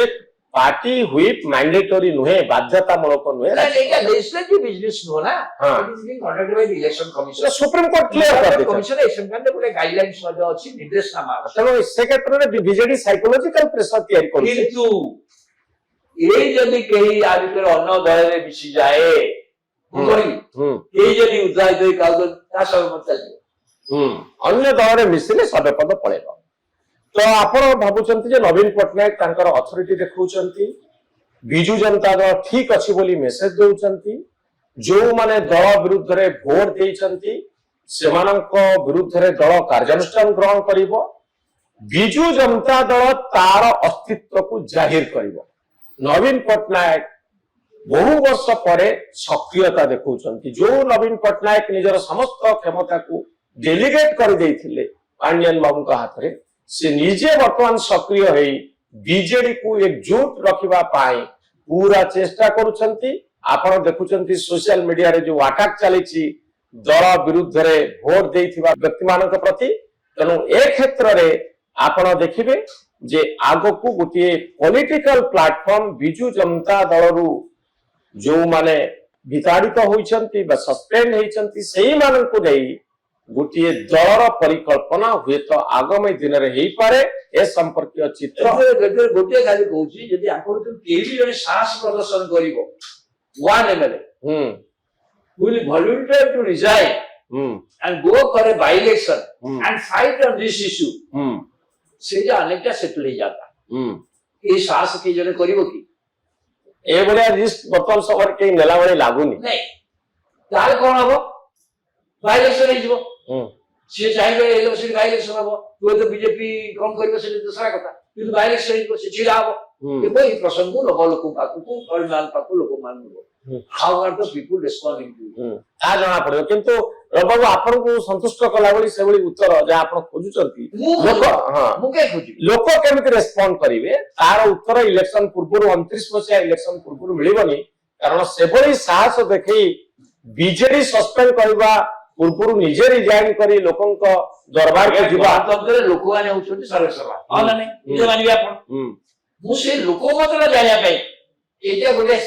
ପାର୍ଟି ହୁଇପ୍ ମ୍ୟାଣ୍ଡେଟୋରୀ ନୁହେଁ, ବାଧ୍ୟତାମୂଳକ ନୁହେଁ। ଲେଜିସ୍ଲେଟିଭ ବିଜନେସ ନୁହଁ ନା, it is being conducted by the election commission. Supreme court clear କରିଦେଇଛନ୍ତି, କମିଶନ ଏ ସଂକ୍ରାନ୍ତରେ ଗୋଟେ ଗାଇଡଲାଇନ୍ସ ମଧ୍ୟ ଅଛି, ନିର୍ଦ୍ଦେଶନାମା ଅଛି। ତେଣୁ ସେ କ୍ଷେତ୍ରରେ ବିଜେଡି ସାଇକୋଲୋଜିକାଲ ପ୍ରେସର ତିଆରି କରୁଛି। କିନ୍ତୁ ଏଇ ଯଦି କେହି ଆ ଭିତରେ ଅନ୍ୟ ଦଳରେ ମିଶିଯାଏ, କେହି ଯଦି ଉତ୍ସାହିତ ହେଇ କାଉଛନ୍ତି ତା ସଭାପତି ଚାଲିବ। ଅନ୍ୟ ଦଳରେ ମିଶିଲେ ସଭ୍ୟପଦ ପଳେଇବ। ତ ଆପଣ ଭାବୁଛନ୍ତି ଯେ ନବୀନ ପଟ୍ଟନାୟକ ତାଙ୍କର ଅଥରିଟି ଦେଖାଉଛନ୍ତି, ବିଜୁ ଜନତା ଦଳ ଠିକ ଅଛି ବୋଲି ମେସେଜ ଦଉଛନ୍ତି, ଯୋଉମାନେ ଦଳ ବିରୁଦ୍ଧରେ ଭୋଟ ଦେଇଛନ୍ତି ସେମାନଙ୍କ ବିରୁଦ୍ଧରେ ଦଳ କାର୍ଯ୍ୟାନୁଷ୍ଠାନ ଗ୍ରହଣ କରିବ, ବିଜୁ ଜନତା ଦଳ ତାର ଅସ୍ତିତ୍ୱକୁ ଜାହିର କରିବ। ନବୀନ ପଟ୍ଟନାୟକ ବହୁ ବର୍ଷ ପରେ ସକ୍ରିୟତା ଦେଖାଉଛନ୍ତି, ଯୋଉ ନବୀନ ପଟ୍ଟନାୟକ ନିଜର ସମସ୍ତ କ୍ଷମତାକୁ ଡେଲିଗେଟ କରିଦେଇଥିଲେ ପାଣ୍ଡିଆନ ବାବୁଙ୍କ ହାତରେ, ସେ ନିଜେ ବର୍ତ୍ତମାନ ସକ୍ରିୟ ହେଇ ବିଜେଡି କୁ एकजुट रखिबा पाई पूरा चेष्टा करुछंती। आपण देखुछंती सोशल मीडिया रे जो अटैक चलीछि दल विरुद्ध रे भोट देइथिबा व्यक्ति मानक प्रति, तेणु ए क्षेत्र रे आपण देखिबे जे आगो को गोटे पॉलिटिकल प्लेटफॉर्म बिजू जनता दल रु जो माने विताड़ित होइछंती बा सस्पेंड होइछंती सेही मानन को देई गोटे दलर परिकल्पना हुए तो आगामी दिन रे हेई पारे। ए संपर्कीय चित्र गोटे खाली कहूची यदि आपण तो केही जने साहस प्रदर्शन करिवो one MLA will volunteer to resign and go for a by election and fight on this issue, से जो अनेकटा सेटल हो जाता, ये साहस के जने करिवो की ए बड़े रिस्क बर्तमान सवर के नेला बड़े लागुनी नहीं तार कोन हबो बाय इलेक्शन हे जिवो से चाहे इलेक्शन बाय इलेक्शन हबो तो बीजेपी कम करिवो से दूसरा कथा किंतु बाय इलेक्शन को से छिड़ा हबो ये कोई प्रसंग लोक लोक पाकु परिमाण पाकु लोक मानबो how are the people responding to आ जाना पड़ो किंतु रबाबू आपन को संतुष्ट कला बली से बली उत्तर जे आपन खोजुचंती लोक हां मुके खोजि लोक केमिति रिस्पोंड करिवे तार उत्तर इलेक्शन पूर्व 29 मसिया इलेक्शन पूर्व मिलिबनी कारण से बली साहस देखै बीजेडी सस्पेंड करबा पूर्व निजे रिजाइन करी लोकंक दरबार के जिबा तंत्र लोक माने होछंती सर्वसभा हां ना नहीं जे मानिबे आपन मु से लोक मत जानिया पे एटा गोटे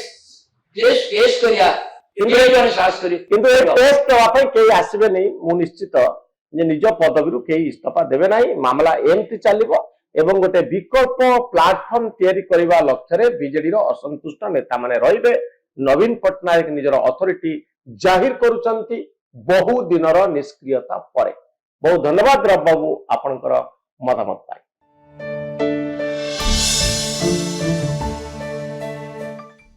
केस करिया इंडिविजुअल साहस करी किंतु ए टेस्ट दवा पे केही आसीबे नहीं मु निश्चित जे निज पदवीरु केही इस्तीफा देबे नहीं मामला एमटी चलिबो एवं गोटे विकल्प प्लेटफॉर्म तैयारी करबा लक्ष्य रे बीजेडी रो असंतुष्ट नेता माने रहिबे। नवीन पट्टनायक निजर अथॉरिटी जाहिर करूचंती बहु दिनर निष्क्रियता परे। बहुत धन्यवाद रब बाबू आपनकर मतामत पाई।